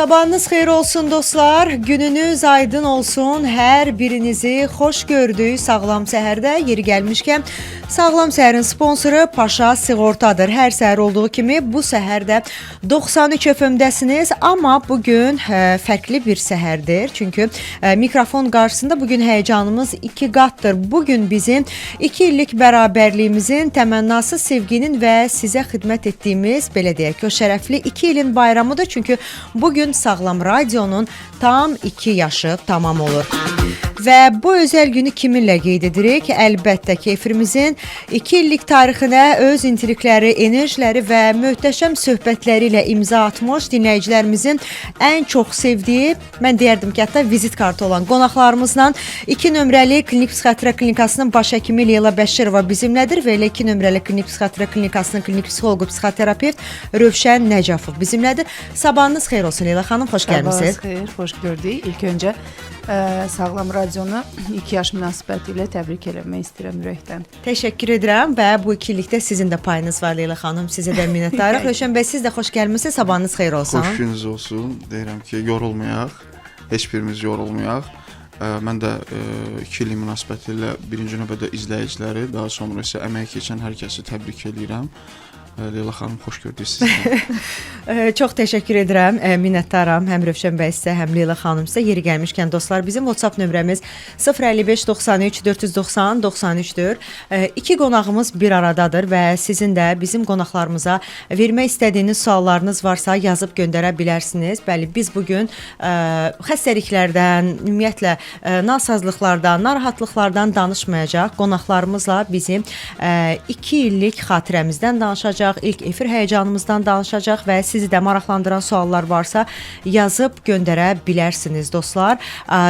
Sabahınız xeyir olsun dostlar, gününüz aydın olsun, hər birinizi xoş gördük Sağlam Səhərdə. Yeri gəlmişkən, Sağlam Səhərin sponsoru Paşa Sığortadır. Hər səhər olduğu kimi bu səhərdə 93 FM-dəsiniz, amma bugün fərqli bir səhərdir. Çünki mikrofon qarşısında bugün həyecanımız 2 qatdır. Bugün bizim 2 illik bərabərliyimizin təmənnası, sevginin və sizə xidmət etdiyimiz, belə deyək ki, o şərəfli 2 ilin bayramıdır. Çünki bugün Sağlam Radionun tam 2 yaşı tamam olur. Və bu özəl günü kiminlə qeyd edirik? Əlbəttə ki, efirimizin 2 illik tarixinə öz intrikləri, enerjiləri və möhtəşəm söhbətləri ilə imza atmış dinləyicilərimizin ən çox sevdiyi, mən deyərdim ki, hətta vizit kartı olan qonaqlarımızla 2 nömrəli Klinik Psixiatriya Klinikasının baş həkimi Leyla Bəşirova bizimlədir və elə 2 nömrəli Klinik Psixiatriya Klinikasının klinik psixoloqu, psixoterapevt Rövşən Nəcəfov bizimlədir. Sabahınız xeyir olsun Leyla xanım, xoş gəlmisiniz. Sabahınız xeyir, xoş gördük. İlk öncə Sağlam Radionu 2 yaş münasibəti ilə təbrik eləmək istəyirəm ürəkdən. Təşəkkür edirəm və bu 2 illikdə sizin də payınız var Leyla xanım. Sizə də minnətdarıq. Rövşən bəy, siz də xoş gəlmisiniz. Sabahınız xeyir olsun. Xoş gününüz olsun. Deyirəm ki, yorulmayaq. Heç birimiz yorulmayaq. Mən də 2 illik münasibəti ilə birinci növbədə izləyiciləri, daha sonra isə əmək keçən hər kəsi təbrik edirəm. Leyla xanım, xoş gördük sizi. Çox təşəkkür edirəm, minnətdaram həm Rövşən bəy sizə, həm Leyla xanım sizə. Yeri gəlmişkən dostlar, bizim WhatsApp nömrəmiz 055 93 490 93-dür. 2 qonağımız bir aradadır və sizin də bizim qonaqlarımıza vermək istədiyiniz suallarınız varsa yazıb göndərə bilərsiniz. Bəli, biz bugün xəstəliklərdən, ümumiyyətlə nasazlıqlardan, narahatlıqlardan danışmayacaq. Qonaqlarımızla bizim 2 illik xatirəmizdən danışacaq. İlk efir həyəcanımızdan danışacaq və sizi də maraqlandıran suallar varsa yazıb göndərə bilərsiniz dostlar.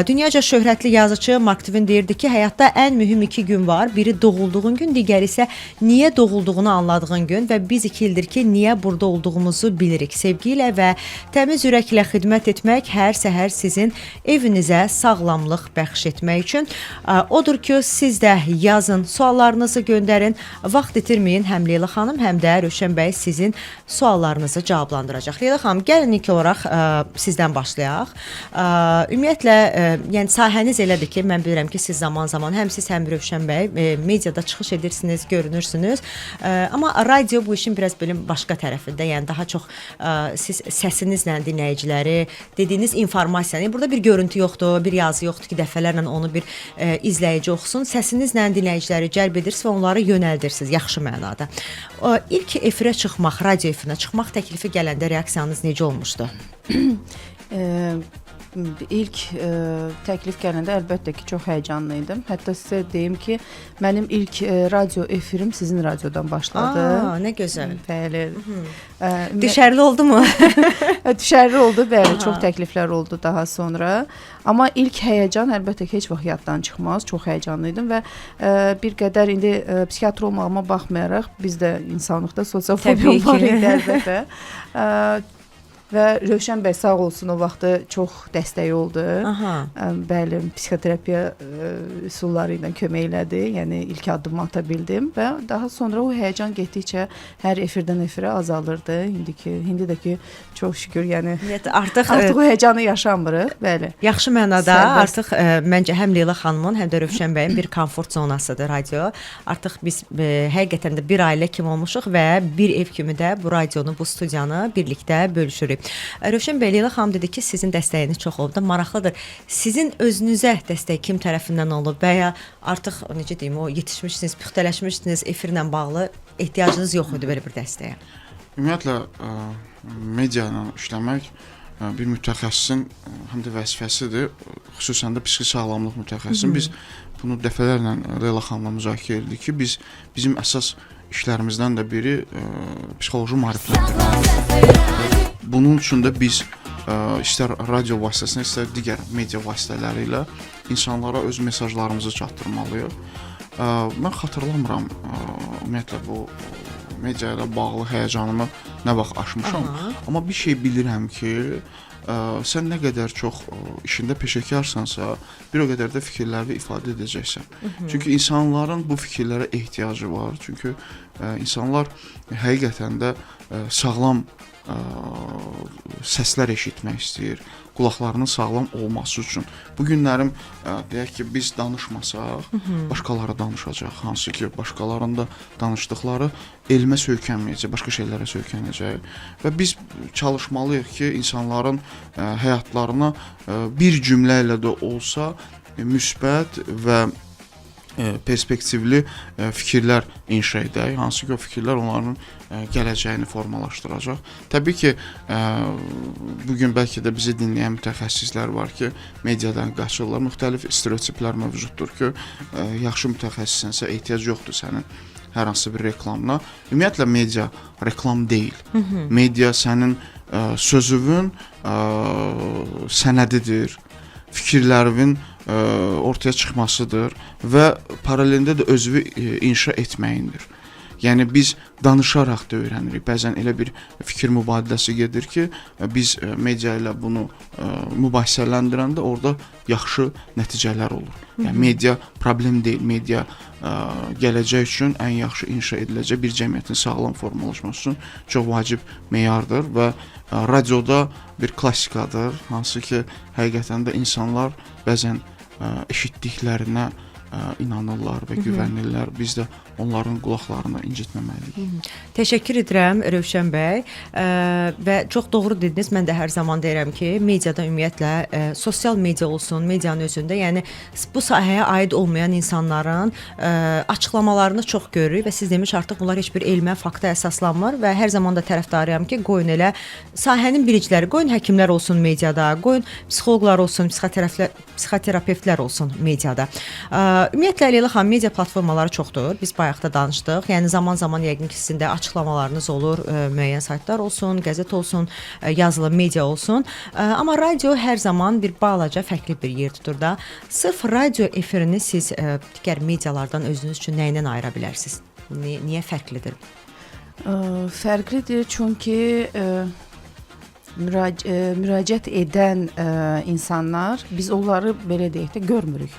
Dünyaca şöhrətli yazıcı Mark Twain deyirdi ki, həyatda ən mühüm 2 gün var. Biri doğulduğun gün, digəri isə niyə doğulduğunu anladığın gün və biz 2 ildir ki, niyə burada olduğumuzu bilirik. Sevgi ilə və təmiz ürəklə xidmət etmək, hər səhər sizin evinizə sağlamlıq bəxş etmək üçün. Odur ki, siz də yazın, suallarınızı göndərin, vaxt itirməyin. Həm Leyla xanım, həm də Rövşən bəy sizin suallarınızı cavablandıracaq. Leyla xanım, gəlin ilk olaraq sizdən başlayaq. Ümumiyyətlə, yəni sahəniz elədir ki, mən bilirəm ki, siz zaman-zaman həm siz, həm Rövşən bəy mediada çıxış edirsiniz, görünürsünüz. Amma radio bu işin biraz belə başqa tərəfində, yəni daha çox siz səsinizlə dinləyiciləri, dediyiniz informasiyanı, burada bir görüntü yoxdur, bir yazı yoxdur ki, dəfələrlə onu bir izləyici oxusun. Səsinizlə dinləyiciləri cəlb edirsiniz və onları yönəldirsiniz, yaxşı mənada. İlk efirə çıxmaq, radio efirinə çıxmaq təklifi gələndə reaksiyanız necə olmuşdu? İlk təklif gələndə əlbəttə ki, çox həyəcanlı idim. Hətta sizə deyim ki, mənim ilk radio efirim sizin radiodan başladı. Nə gözəl. Bəli. Düşərli oldu mu? Düşərli oldu, bəli. Çox təkliflər oldu daha sonra. Amma ilk həyəcan əlbəttə ki, heç vaxt yaddan çıxmaz. Çox həyəcanlı idim və bir qədər indi psixiatr olmağıma baxmayaraq biz də insanlıqda sosial fobiyam var idi əlbəttə. Və Rövşən bəy sağ olsun o vaxtı çox dəstək oldu. Bəli, psixoterapiya üsulları ilə kömək elədi. Yəni ilk addımı ata bildim və daha sonra o həyəcan getdikcə hər efirdən efirə azalırdı. İndi də ki çox şükür, yəni artıq o həyəcanı yaşamırıq. Bəli. Yaxşı mənada artıq məncə həm Leyla xanımın, həm də Rövşən bəyin bir komfort zonasıdır radio. Artıq biz həqiqətən də bir ailə kimi olmuşuq və bir ev kimi də bu radionu, bu studiyanı birlikdə bölüşürük. Rövşən bəy, Leyla xanım dedi ki, sizin dəstəyiniz çox oldu. Maraqlıdır. Sizin özünüzə dəstək kim tərəfindən olub və ya artıq necə deyim, o yetişmişsiniz, püxtələşmişsiniz, efirlə bağlı ehtiyacınız yox idi belə bir dəstəyə? Ümumiyyətlə, media ilə işləmək bir mütəxəssisin həm də vəzifəsidir. Xüsusən də psixi sağlamlıq mütəxəssisi. Biz bunu dəfələrlə Leyla xanımla müzakirə etdik ki, bizim əsas işlərimizdən də biri psixoloji maarifləndirmədir. Bunun üçün də biz istər radio vasitəsilə, istər digər media vasitələri ilə insanlara öz mesajlarımızı çatdırmalıyıq. Mən xatırlamıram, ümumiyyətlə bu media ilə bağlı həyəcanımı nə vaxt aşmışam. Amma bir şey bilirəm ki, sən nə qədər çox işində peşəkarsansa, bir o qədər də fikirlərini ifadə edəcəksən. Çünki insanların bu fikirlərə ehtiyacı var. Çünki insanlar həqiqətən də sağlam səslər eşitmək istəyir, qulaqlarının sağlam olması üçün. Bu günlərim deyək ki, biz danışmasaq, başqaları danışacaq. Hansı ki, başqalarının da danışdıqları elmə söykənməyəcək, başqa şeylərə söykənəcək. Və biz çalışmalıyıq ki, insanların həyatlarına bir cümlə ilə də olsa müsbət və perspektivli fikirlər inşa edək, hansı ki o fikirlər onların gələcəyini formalaşdıracaq. Təbii ki, bugün bəlkə də bizi dinləyən mütəxəssislər var ki, mediadan qaçırlar, müxtəlif stereotiplər mövcuddur ki, yaxşı mütəxəssissənsə ehtiyac yoxdur sənin hər hansı bir reklamına. Ümumiyyətlə media reklam deyil. Media sənin sözünün sənədidir, fikirlərinin ortaya çıxmasıdır və paralelində də özünü inşa etməyindir. Yəni biz danışaraq da öyrənirik. Bəzən elə bir fikir mübadiləsi gedir ki, biz media ilə bunu mübahisələndirəndə orada yaxşı nəticələr olur. Yəni media problem deyil. Media gələcək üçün ən yaxşı inşa ediləcək bir cəmiyyətin sağlam formalaşması üçün çox vacib meyardır və radioda bir klassikadır, hansı ki, həqiqətən də insanlar bəzən eşitdiklərinə inanırlar və güvənirlər. Biz də onların qulaqlarını incitməməliyik. Təşəkkür edirəm Rövşən bəy. Və çox doğru dediniz. Mən də hər zaman deyirəm ki, mediada ümumiyyətlə sosial media olsun, medianın özündə, yəni bu sahəyə aid olmayan insanların açıqlamalarını çox görürük və siz demiş artıq bunlar heç bir elmə, fakta əsaslanmır və hər zaman da tərəfdarıyam ki, qoyun elə sahənin bilikləri, qoyun həkimlər olsun mediada, qoyun psixoloqlar olsun, psixoterapevtlər olsun mediada. Ümumiyyətlə Leyla xanım, media platformaları çoxdur. Biz bayaq da danışdıq. Yəni zaman-zaman yəqin ki, sizin də açıqlamalarınız olur, müəyyən saytlar olsun, qəzet olsun, yazılı media olsun. Amma radio hər zaman bir balaca fərqli bir yer tutur da. Sırf radio efirini siz digər medialardan özünüz üçün nə ilə ayıra bilərsiniz? Niyə fərqlidir? Fərqlidir çünki müraciət edən insanlar, biz onları belə deyək də görmürük.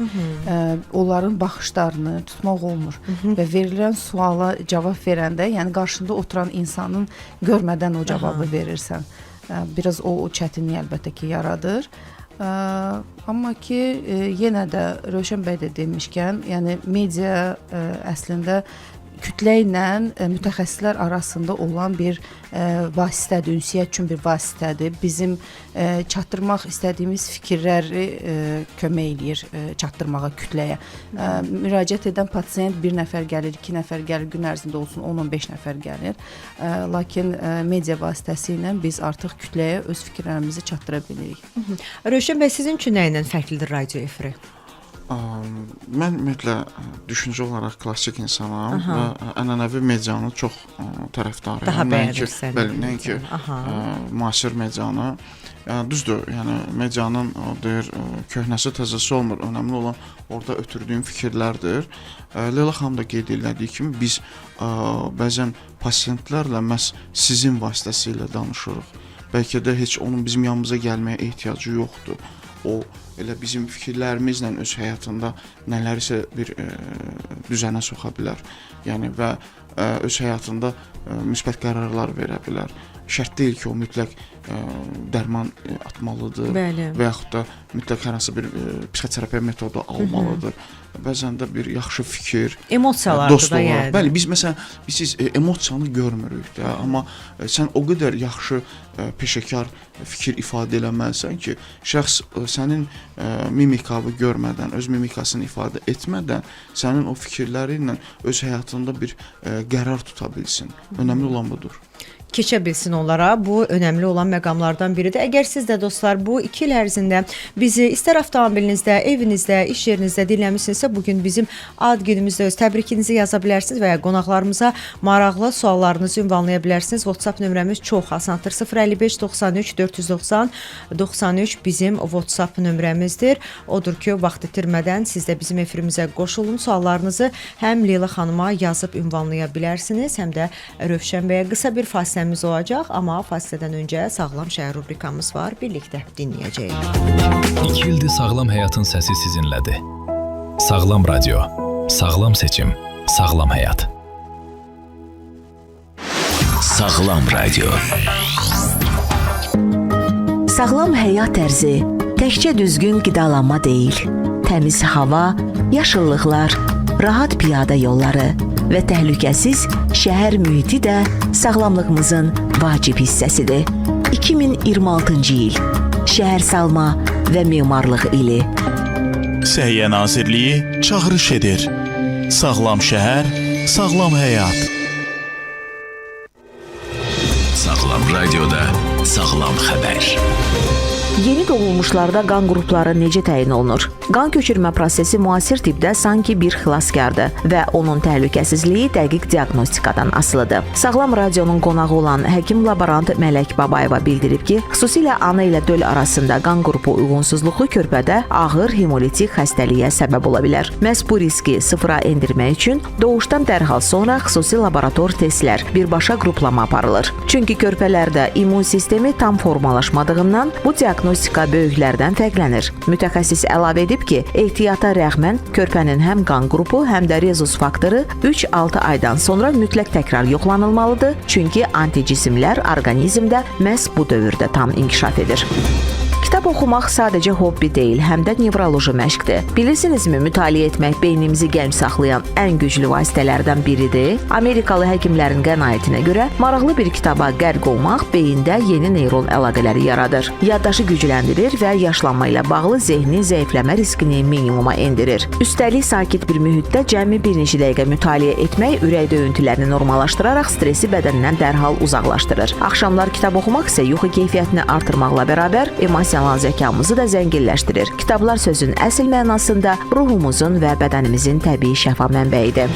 Onların baxışlarını tutmaq olmur və verilən suala cavab verəndə, yəni qarşında oturan insanın görmədən o cavabı verirsən. Biraz o çətinlik əlbəttə ki yaradır. Amma ki yenə də Rövşən bəy də demişkən, yəni media əslində kütlə ilə mütəxəssislər arasında olan bir vasitədir, ünsiyyət üçün bir vasitədir. Bizim çatdırmaq istədiyimiz fikirləri kömək eləyir çatdırmağa kütləyə. Müraciət edən pasiyent bir nəfər gəlir, 2 nəfər gəlir, gün ərzində olsun 10-15 nəfər gəlir. Lakin media vasitəsilə biz artıq kütləyə öz fikirlərimizi çatdıra bilirik. Rövşən bəy, sizin üçün nə ilə fərqlidir radio efiri? Mən ümumiyyətlə düşüncə olaraq klassik insanam və ənənəvi medianı çox tərəfdarıyam. Daha bəyənirsən. Bəli, nəinki müasir medianı. Düzdür, yəni medianın deyir köhnəsi təzəsi olmur. Önəmli olan orada ötürdüyüm fikirlərdir. Leyla xanım da qeyd elədiyi kimi biz bəzən pasiyentlərlə məhz sizin vasitəsilə danışırıq. Bəlkə də heç onun bizim yanımıza gəlməyə ehtiyacı yoxdur. O elə bizim fikirlərimizlə öz həyatında nələrsə bir düzənə soxa bilər. Yəni və öz həyatında müsbət qərarlar verə bilər. Şərt deyil ki, o mütləq dərman atmalıdır. Bəli. Və yaxud da mütləq hər hansı bir psixoterapiya metodu almalıdır. Bəzən də bir yaxşı fikir, emosiyalardır da yəni. Bəli, biz məsələn siz emosiyanı görmürük də, amma sən o qədər yaxşı peşəkar fikir ifadə eləməlisən ki, şəxs sənin mimikavı görmədən, öz mimikasını ifadə etmədən sənin o fikirləri ilə öz həyatında bir qərar tuta bilsin. Önəmli olan budur. Keçə bilsin onlara. Bu önəmli olan məqamlardan biridir. Əgər siz də dostlar bu 2 il ərzində bizi istər avtomobilinizdə, evinizdə, iş yerinizdə dinləmisinizsə, bugün bizim ad günümüzdə öz təbrikinizi yaza bilərsiniz və ya qonaqlarımıza maraqlı suallarınızı ünvanlaya bilərsiniz. WhatsApp nömrəmiz çox asandır. 055 93 490 93 bizim WhatsApp nömrəmizdir. Odur ki, vaxt itirmədən siz də bizim efirimizə qoşulun. Suallarınızı həm Leyla xanıma yazıb ünvanlaya bilərsiniz, həm də Rövşən bəyə. Qısa bir fasiləmiz fasiləmiz olacaq, amma fasilədən öncə Sağlam Şəhər rubrikamız var, birlikdə dinləyəcəyik. 2 ildir Sağlam Həyatın səsi sizinlədir. Sağlam Radio, sağlam seçim, sağlam həyat. Sağlam Radio. Sağlam həyat tərzi təkcə düzgün qidalanma deyil, təmiz hava, yaşıllıqlar, rahat piyada yolları və təhlükəsiz şəhər mühiti də sağlamlığımızın vacib hissəsidir. 2026-cı il şəhərsalma və memarlıq ili. Səhiyyə Nazirliyi çağırış edir. Sağlam şəhər, sağlam həyat. Sağlam Radioda sağlam xəbər. Yeni doğulmuşlarda qan qrupları necə təyin olunur? Qan köçürmə prosesi müasir tibbdə sanki bir xilaskardır və onun təhlükəsizliyi dəqiq diaqnostikadan asılıdır. Sağlam Radionun qonağı olan həkim laborant Mələk Babayeva bildirib ki, xüsusilə ana ilə döl arasında qan qrupu uyğunsuzluğu körpədə ağır hemolitik xəstəliyə səbəb ola bilər. Məhz bu riski sıfıra endirmək üçün doğuşdan dərhal sonra xüsusi laborator testlər, birbaşa qruplama aparılır. Çünki körpələrdə immun sistemi tam formalaşmadığından bu diaqnostika böyüklərdən fərqlənir. Mütəxəssis əlavə edib ki, ehtiyata rəğmən körpənin həm qan qrupu, həm də rezus faktoru 3-6 aydan sonra mütləq təkrar yoxlanılmalıdır, çünki anticismlər orqanizmdə məhz bu dövrdə tam inkişaf edir. Kitab oxumaq sadəcə hobbi deyil, həm də nevroloji məşqdir. Bilirsinizmi, mütaliə etmək beynimizi gənc saxlayan ən güclü vasitələrdən biridir. Amerikalı həkimlərin qənaətinə görə maraqlı bir kitaba qərq olmaq beyində yeni neyron əlaqələri yaradır. Yaddaşı gücləndirir və yaşlanma ilə bağlı zehni zəifləmə riskini minimuma endirir. Üstəlik sakit bir mühitdə cəmi bir neçə dəqiqə mütaliə etmək ürək döyüntülərini normallaşdıraraq stresi bədəndən dərhal uzaqlaşdırır. Axşamlar kitab oxumaq isə yuxu keyfiyyətini artırmaqla bərabər emosional zəkamızı da zənginləşdirir. Kitablar sözün əsl mənasında ruhumuzun və bədənimizin təbii şəfa mənbəyidir.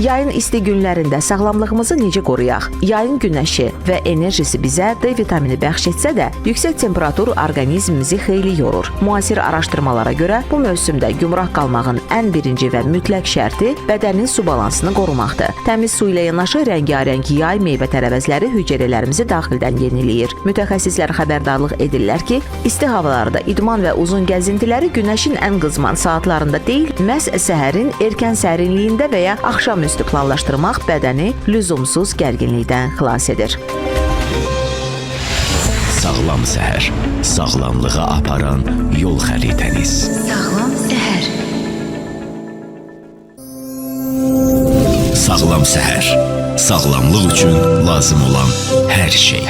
Yayın isti günlərində sağlamlığımızı necə qoruyaq? Yayın günəşi və enerjisi bizə D vitamini bəxş etsə də, yüksək temperatur orqanizmimizi xeyli yorur. Müasir araşdırmalara görə bu mövsümdə gümrah qalmağın ən birinci və mütləq şərti bədənin su balansını qorumaqdır. Təmiz su ilə yanaşı rəngarəng yay meyvə tərəvəzləri hüceyrələrimizi daxildən yeniləyir. Mütəxəssislər xəbərdarlıq edirlər ki, isti havalarda idman və uzun gəzintiləri günəşin ən qızman saatlarında deyil, məhz səhərin erkən sərinliyində və ya axşamüstü planlaşdırmaq bədəni lüzumsuz gərginlikdən xilas edir. Sağlam səhər, sağlamlığa aparan yol xəritəniz. Sağlam səhər. Sağlam səhər, sağlamlıq üçün lazım olan hər şey.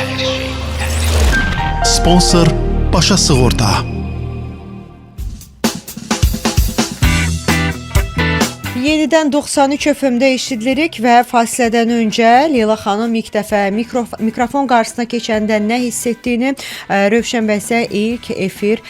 Sponsor Başa Sığorta. Yenidən 93 FM-də eşidilik və fasilədən öncə Leyla xanım ilk dəfə mikrofon qarşısına keçəndə nə hiss etdiyini, Rövşən bəy isə ilk efir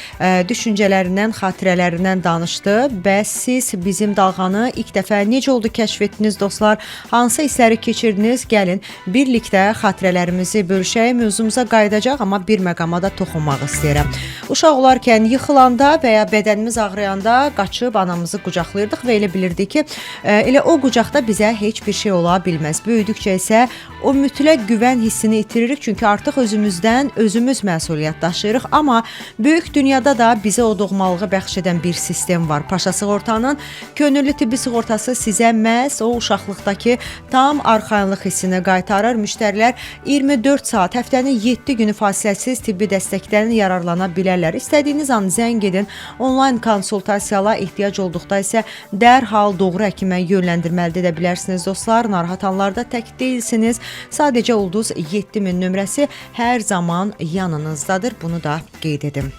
düşüncələrindən, xatirələrindən danışdı. Bəs siz bizim dalğanı ilk dəfə necə oldu kəşf etdiniz dostlar? Hansı hissləri keçirdiniz? Gəlin, birlikdə xatirələrimizi bölüşək, mövzumuza qayıdacaq, amma bir məqama da toxunmaq istəyirəm. Uşaq olarkən yıxılanda və ya bədənimiz ağrıyanda qaçıb anamızı qucaqlayırdıq və elə bilirdik ki, elə o qucaqda bizə heç bir şey ola bilməz. Böyüdükcə isə o mütləq güvən hissini itiririk, çünki artıq özümüzdən özümüz məsuliyyət daşıyırıq. Amma böyük dünyada da bizə o doğmalığı bəxş edən bir sistem var. Paşa Sığortanın könüllü tibbi sığortası sizə məhz o uşaqlıqdakı tam arxayınlıq hissini qaytarır. Müştərilər 24 saat, həftənin 7 günü fasiləsiz tibbi dəstəkdən yararlana bilərlər. İstədiyiniz an zəng edin, onlayn konsultasiyalar ehtiyac olduqda isə dərhal doğru həkimə yönləndirməli edə bilərsiniz dostlar. Narahat anlarda tək deyilsiniz. Sadəcə ulduz 7000 nömrəsi hər zaman yanınızdadır. Bunu da qeyd edim.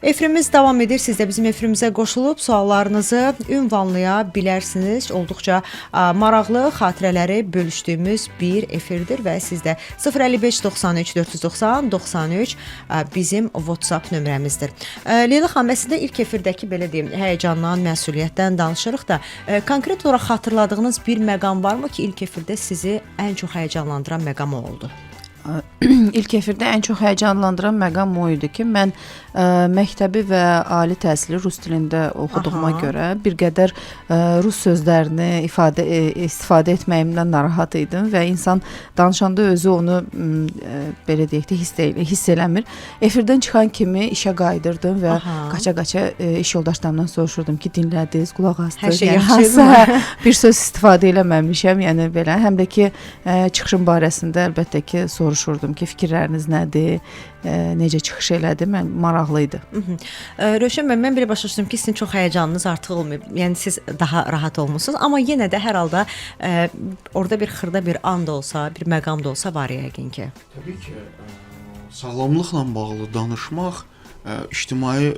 Efirimiz davam edir. Siz də bizim efirimizə qoşulub suallarınızı ünvanlaya bilərsiniz. Olduqca maraqlı xatirələri bölüşdüyümüz bir efirdir və siz də 055 93 490 93 bizim WhatsApp nömrəmizdir. Leyla xanım, əslində ilk efirdəki belə deyim, həyəcandan, məsuliyyətdən danışırıq da, konkret olaraq xatırladığınız bir məqam varmı ki, ilk efirdə sizi ən çox həyəcanlandıran məqam oldu? İlk efirdə ən çox həyəcanlandıran məqam o idi ki, mən məktəbi və ali təhsili rus dilində oxuduğuma görə bir qədər rus sözlərini istifadə etməyimdən narahat idim və insan danışanda özü onu belə deyək də hiss eləmir. Efirdən çıxan kimi işə qayıdırdım və qaça-qaça iş yoldaşlarımdan soruşurdum ki, dinlədiniz, qulaq asdınız. Hər şey Yəni, yaxşıdır. bir söz istifadə eləməmişəm, yəni belə. Həm də ki, çıxışım barəsində əlbəttə ki, soruşurdum ki, fikirləriniz nədir, necə çıxış elədi, mən maraqlı idi. Rövşən bəy, mən belə başa düşdüm ki, sizin çox həyəcanınız artıq olmayıb. Yəni siz daha rahat olmusunuz, amma yenə də hər halda orada bir xırda bir an da olsa, bir məqam da olsa var yəqin ki. Təbii ki, sağlamlıqla bağlı danışmaq ictimai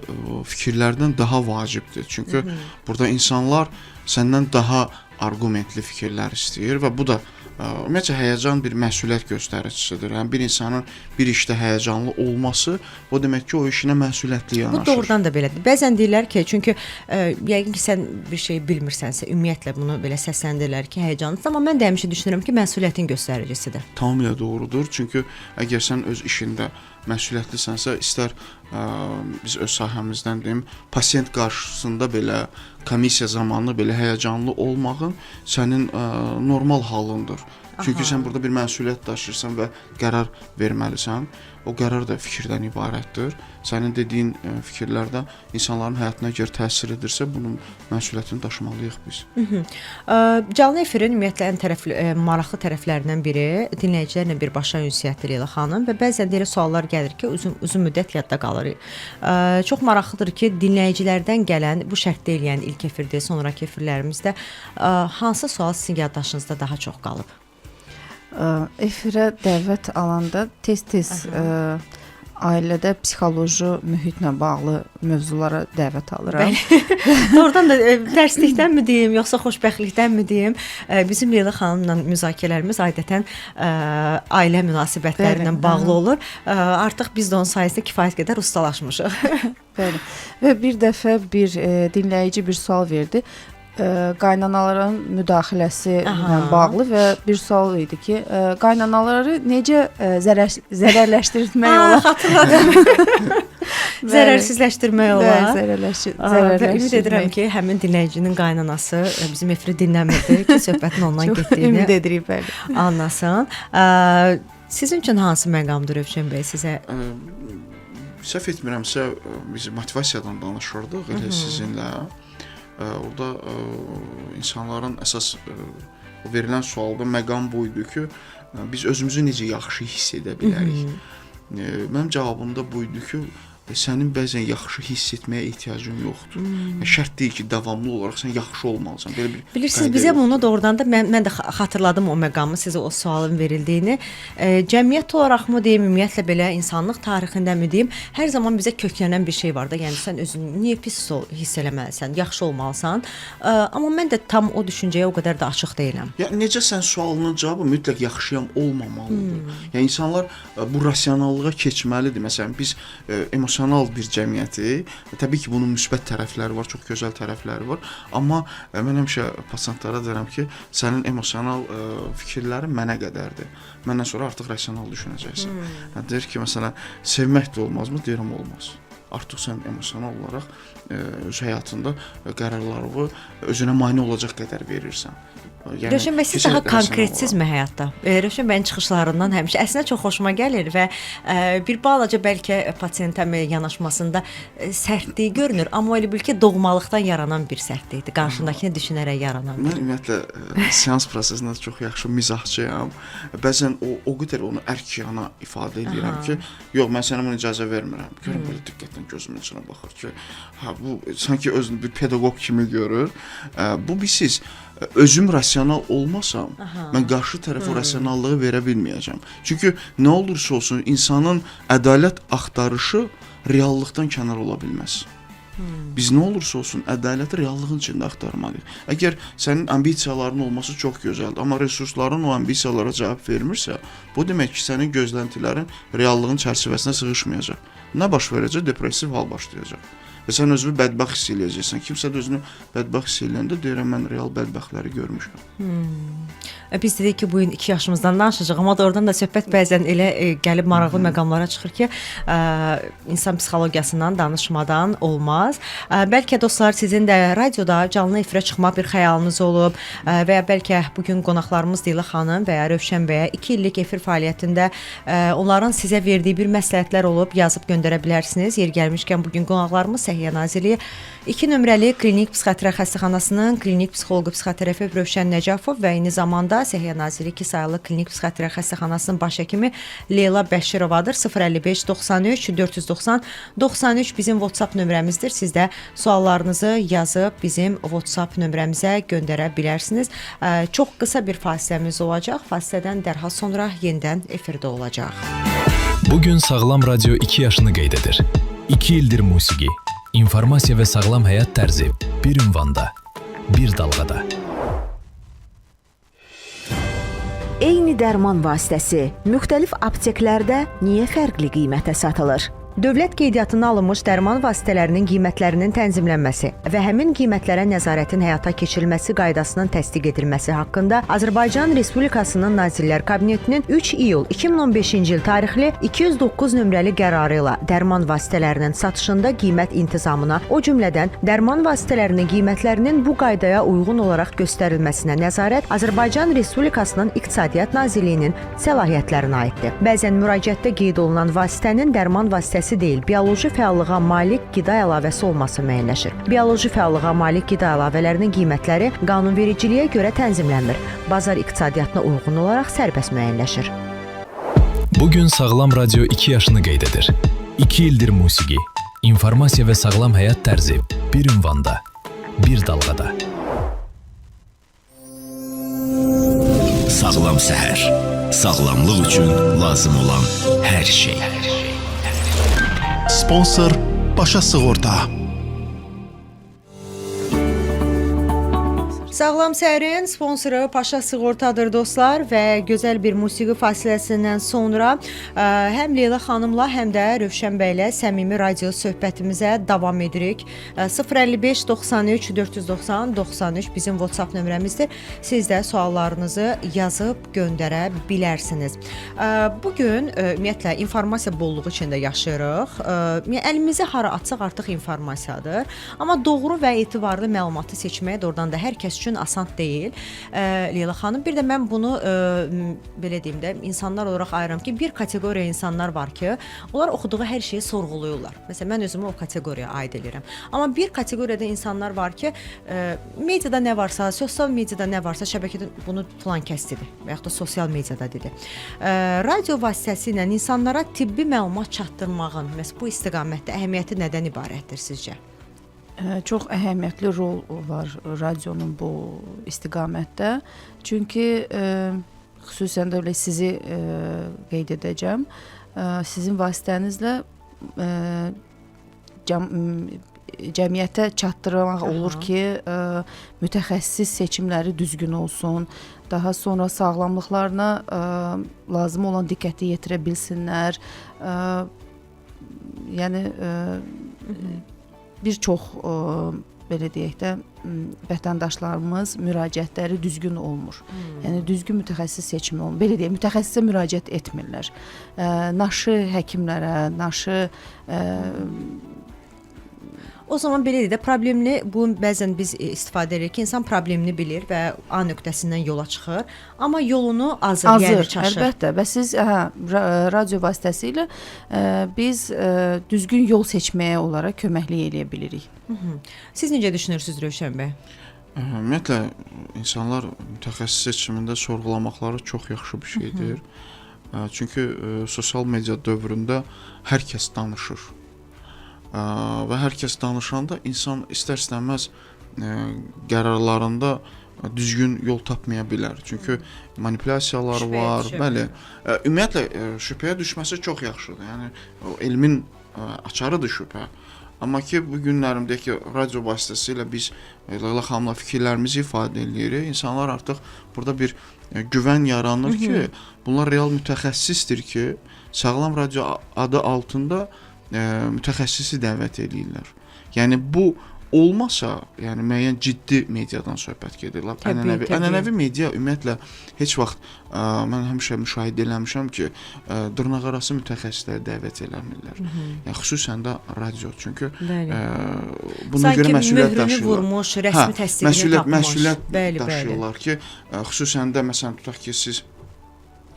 fikirlərdən daha vacibdir. Çünki burada insanlar səndən daha arqumentli fikirlər istəyir və bu da ümumiyyətlə həyəcan bir məsuliyyət göstəricisidir. Yəni bir insanın bir işdə həyəcanlı olması, o demək ki, o işinə məsuliyyətli yanaşır. Bu doğrudan da belədir. Bəzən deyirlər ki, çünki yəqin ki, sən bir şey bilmirsənsə, ümumiyyətlə bunu belə səsləndirirlər ki, həyəcanlısan, amma mən də həmişə düşünürəm ki, məsuliyyətin göstəricisidir. Tamamilə doğrudur. Çünki əgər sən öz işində məsuliyyətlisənsə, istər biz öz sahəmizdən deyim, pasiyent qarşısında belə, komissiya zamanı belə həyəcanlı olmağın sənin normal halındır. Çünki sən burada bir məsuliyyət daşıyırsan və qərar verməlisən. O qərar da fikirdən ibarətdir. Sənin dediyin fikirlər də insanların həyatına əgər təsir edirsə, bunun məsuliyyətini daşımalıyıq biz. Canlı efirin ümumiyyətlə ən maraqlı tərəflərindən biri dinləyicilərlə birbaşa ünsiyyətdir Leyla xanım və bəzən də elə suallar gəlir ki, uzun müddət yadda qalır. Çox maraqlıdır ki, dinləyicilərdən gələn bu şərtdə eləyən ilk efirdə, sonraki efirlərimizdə hansı sual sizin yaddaşınızda daha çox qalıb? Efirə dəvət alanda tez-tez ailədə psixoloji mühitlə bağlı mövzulara dəvət alıram. Doğrudan da dərslikdənmi deyim, yoxsa xoşbəxtlikdənmi deyim? Bizim Leyla xanımla müzakirələrimiz adətən ailə münasibətlərindən bağlı olur. Artıq biz də onun sayəsində kifayət qədər ustalaşmışıq. Bəli. Və bir dəfə bir dinləyici bir sual verdi. Qaynanaların müdaxiləsi ilə bağlı və bir sual idi ki, qaynanaları necə zərərləşdirmək olar? Xatırladım. Zərərsizləşdirmək olar. Zərərləşdirmək. Ümid edirəm ki, həmin dinləyicinin qaynanası bizim efiri dinləmirdi ki, söhbətin ondan getdiyini. Ümid edirik, bəli. Anlasın. Sizin üçün hansı məqamdır Rövşən bəy sizə? Səhv etmirəmsə, biz motivasiyadan danışırdıq elə sizinlə. Orada insanların əsas verilən sualda məqam bu idi ki, biz özümüzü necə yaxşı hiss edə bilərik. Mənim cavabım da bu idi ki, sənin bəzən yaxşı hiss etməyə ehtiyacın yoxdur. Şərt deyil ki, davamlı olaraq sən yaxşı olmalısan. Belə bir bilirsiniz, bizə bunu doğrudan da mən də xatırladım o məqamı, sizə o sualın verildiyini. Cəmiyyət olaraqmı deyim, ümumiyyətlə belə insanlıq tarixindəmi deyim, hər zaman bizə köklənən bir şey var da. Yəni sən özünü niyə pis hiss eləməlisən, yaxşı olmalısan. Amma mən də tam o düşüncəyə o qədər də açıq deyiləm. Yəni necə sən sualının cavabı mütləq yaxşıyam olmamalıdır. Yəni insanlar bu rasionallığa keçməlidir. Məsələn, biz emosional bir cəmiyyəti, təbii ki, bunun müsbət tərəfləri var, çox gözəl tərəfləri var, amma mən həmişə pasiyentlara deyirəm ki, sənin emosional fikirlərin mənə qədərdir. Məndən sonra artıq rasional düşünəcəksən. Deyir ki, məsələn, sevmək də olmazmı? Deyirəm, olmaz. Artıq sən emosional olaraq öz həyatında qərarları özünə mane olacaq qədər verirsən. Yəni, Rövşən bəy, siz daha konkretsizmi həyatda? Rövşən bəyin çıxışlarından həmişə əslində çox xoşuma gəlir və bir balaca bəlkə pasientə yanaşmasında sərtliyi görünür, amma elə bil ki, doğmalıqdan yaranan bir sərtlikdir, qarşındakını düşünərək yaranan. Mən ümumiyyətlə seans prosesində çox yaxşı mizahçıyam. Bəzən o qədər onu ərkiyana ifadə edirəm ki, yox, mən sənə bunu icazə vermirəm. Görün, belə diqqətlə gözümün içinə baxır ki, bu sanki özünü bir pedaqoq kimi görür. Bu siz özüm rasional olmasam, mən qarşı tərəfə rasionallığı verə bilməyəcəm. Çünki nə olursa olsun, insanın ədalət axtarışı reallıqdan kənar ola bilməz. Biz nə olursa olsun, ədaləti reallığın içində axtarmalıyıq. Əgər sənin ambisiyaların olması çox gözəldir, amma resursların o ambisiyalara cavab vermirsə, bu demək ki, sənin gözləntilərin reallığın çərçivəsinə sığışmayacaq. Nə baş verəcək? Depressiv hal başlayacaq. Və sən özünü bədbəxt hiss eləyəcəksən. Kimsə də özünü bədbəxt hiss eləyəndə deyirəm, mən real bədbəxtləri görmüşəm. Biz dedik ki bu gün 2 yaşımızdan danışacağıq, amma da oradan da söhbət bəzən elə gəlib maraqlı məqamlara çıxır ki, insan psixologiyasından danışmadan olmaz. Bəlkə dostlar sizin də radioda canlı efirə çıxmaq bir xəyalınız olub və ya bəlkə bu gün qonaqlarımız Leyla xanım və ya Rövşən bəyə 2 illik efir fəaliyyətində onların sizə verdiyi bir məsləhətlər olub, yazıb göndərə bilərsiniz. Yer gəlmişkən bu gün qonaqlarımız Səhiyyə Nazirliyi 2 nömrəli Klinik Psixiatriya Xəstəxanasının klinik psixoloqu psixoterapevt Rövşən Nəcəfov və eyni zamanda Səhiyyə Nazirliyi 2 saylı Klinik Psixiatriya Xəstəxanasının baş həkimi Leyla Bəşirovadır. 055 93 490 93 bizim WhatsApp nömrəmizdir. Siz də suallarınızı yazıb bizim WhatsApp nömrəmizə göndərə bilərsiniz. Çox qısa bir fasiləmiz olacaq. Fasilədən dərhal sonra yenidən efirdə olacaq. Bugün Sağlam Radio 2 yaşını qeyd edir. 2 ildir musiqi, informasiya və sağlam həyat tərzi bir ünvanda, bir dalğada. Eyni dərman vasitəsi müxtəlif apteklərdə niyə fərqli qiymətə satılır? Dövlət qeydiyyatına alınmış dərman vasitələrinin qiymətlərinin tənzimlənməsi və həmin qiymətlərə nəzarətin həyata keçirilməsi qaydasının təsdiq edilməsi haqqında Azərbaycan Respublikasının Nazirlər Kabinetinin 3 iyul 2015-ci il tarixli 209 nömrəli qərarı ilə dərman vasitələrinin satışında qiymət intizamına, o cümlədən dərman vasitələrinin qiymətlərinin bu qaydaya uyğun olaraq göstərilməsinə nəzarət Azərbaycan Respublikasının İqtisadiyyat Nazirliyinin səlahiyyətlərinə aiddir. Bəzən müraciətdə qeyd olunan vasitənin dərman vasitəsi deyil, bioloji fəallığa malik qida əlavəsi olması müəyyənləşir. Bioloji fəallığa malik qida əlavələrinin qiymətləri qanunvericiliyə görə tənzimlənmir. Bazar iqtisadiyyatına uyğun olaraq sərbəst müəyyənləşir. Bugün Sağlam Radio 2 yaşını qeyd edir. 2 ildir musiqi, informasiya və sağlam həyat tərzi bir ünvanda, bir dalğada. Sağlam səhər. Sağlamlıq üçün lazım olan hər şey. Sponsor Başa Sığorta. Sağlam səhərin sponsoru Paşa Sığortadır dostlar və gözəl bir musiqi fasiləsindən sonra həm Leyla xanımla, həm də Rövşən bəylə səmimi radio söhbətimizə davam edirik. 055 93 490 93 bizim WhatsApp nömrəmizdir. Siz də suallarınızı yazıb göndərə bilərsiniz. Bugün ümumiyyətlə informasiya bolluğu içində yaşayırıq. Əlimizi hara atsaq artıq informasiyadır. Amma doğru və etibarlı məlumatı seçmək də oradan da hər kəs üçün asan deyil. Leyla xanım, bir də mən bunu belə deyim də, insanlar olaraq ayıram ki, bir kateqoriya insanlar var ki, onlar oxuduğu hər şeyi sorğuluyurlar. Məsələn, mən özümü o kateqoriyaya aid edirəm. Amma bir kateqoriyada insanlar var ki, mediada nə varsa, sosial mediada nə varsa, şəbəkədə bunu filan kəs dedi və yaxud da sosial mediada dedi. Radio vasitəsilə insanlara tibbi məlumat çatdırmağın bu istiqamətdə əhəmiyyəti nədən ibarətdir sizcə? Çox əhəmiyyətli rol var radionun bu istiqamətdə. Çünki xüsusən də sizi qeyd edəcəm. Sizin vasitənizlə cəmiyyətə çatdırmaq olur ki, mütəxəssis seçimləri düzgün olsun. Daha sonra sağlamlıqlarına lazım olan diqqəti yetirə bilsinlər. Yəni bir çox belə deyək də vətəndaşlarımız müraciətləri düzgün olmur. Yəni düzgün mütəxəssis seçimi olmur. Belə deyək, mütəxəssisə müraciət etmirlər. Naşı həkimlərə, naşı o zaman belə deyək də, problemli, bu bəzən biz istifadə edirik ki, insan problemini bilir və A nöqtəsindən yola çıxır, amma yolunu azır, yəni çaşır. Əlbəttə, və siz radio vasitəsilə biz düzgün yol seçməyə olaraq köməklik eləyə bilirik. Siz necə düşünürsünüz Rövşən bəy? Ümumiyyətlə, insanlar mütəxəssis seçimində sorğulamaqları çox yaxşı bir şeydir. Çünki sosial media dövründə hər kəs danışır. Və hər kəs danışanda insan istər-istəməz qərarlarında düzgün yol tapmaya bilər. Çünki manipulyasiyalar var, bəli. Ümumiyyətlə şübhəyə düşməsi çox yaxşıdır. Yəni o elmin açarıdır şübhə. Amma ki bu günlərimdəki radio vasitəsilə biz Leyla xanımla fikirlərimizi ifadə edirik. İnsanlar artıq burada bir güvən yaranır ki, bunlar real mütəxəssisdir ki, Sağlam Radio adı altında mütəxəssisi dəvət edirlər. Yəni bu olmasa, yəni müəyyən ciddi mediadan söhbət gedir. Təbii. Ənənəvi media ümumiyyətlə heç vaxt mən həmişə müşahidə eləmişəm ki, dırnaqarası mütəxəssisləri dəvət eləmirlər. Yəni xüsusən də radio, çünki buna görə məsuliyyət daşıyırlar. Sanki vurmuş, rəsmi təsdiqini tapmış. Məsuliyyət daşıyırlar ki, xüsusən də məsələn tutaq ki, siz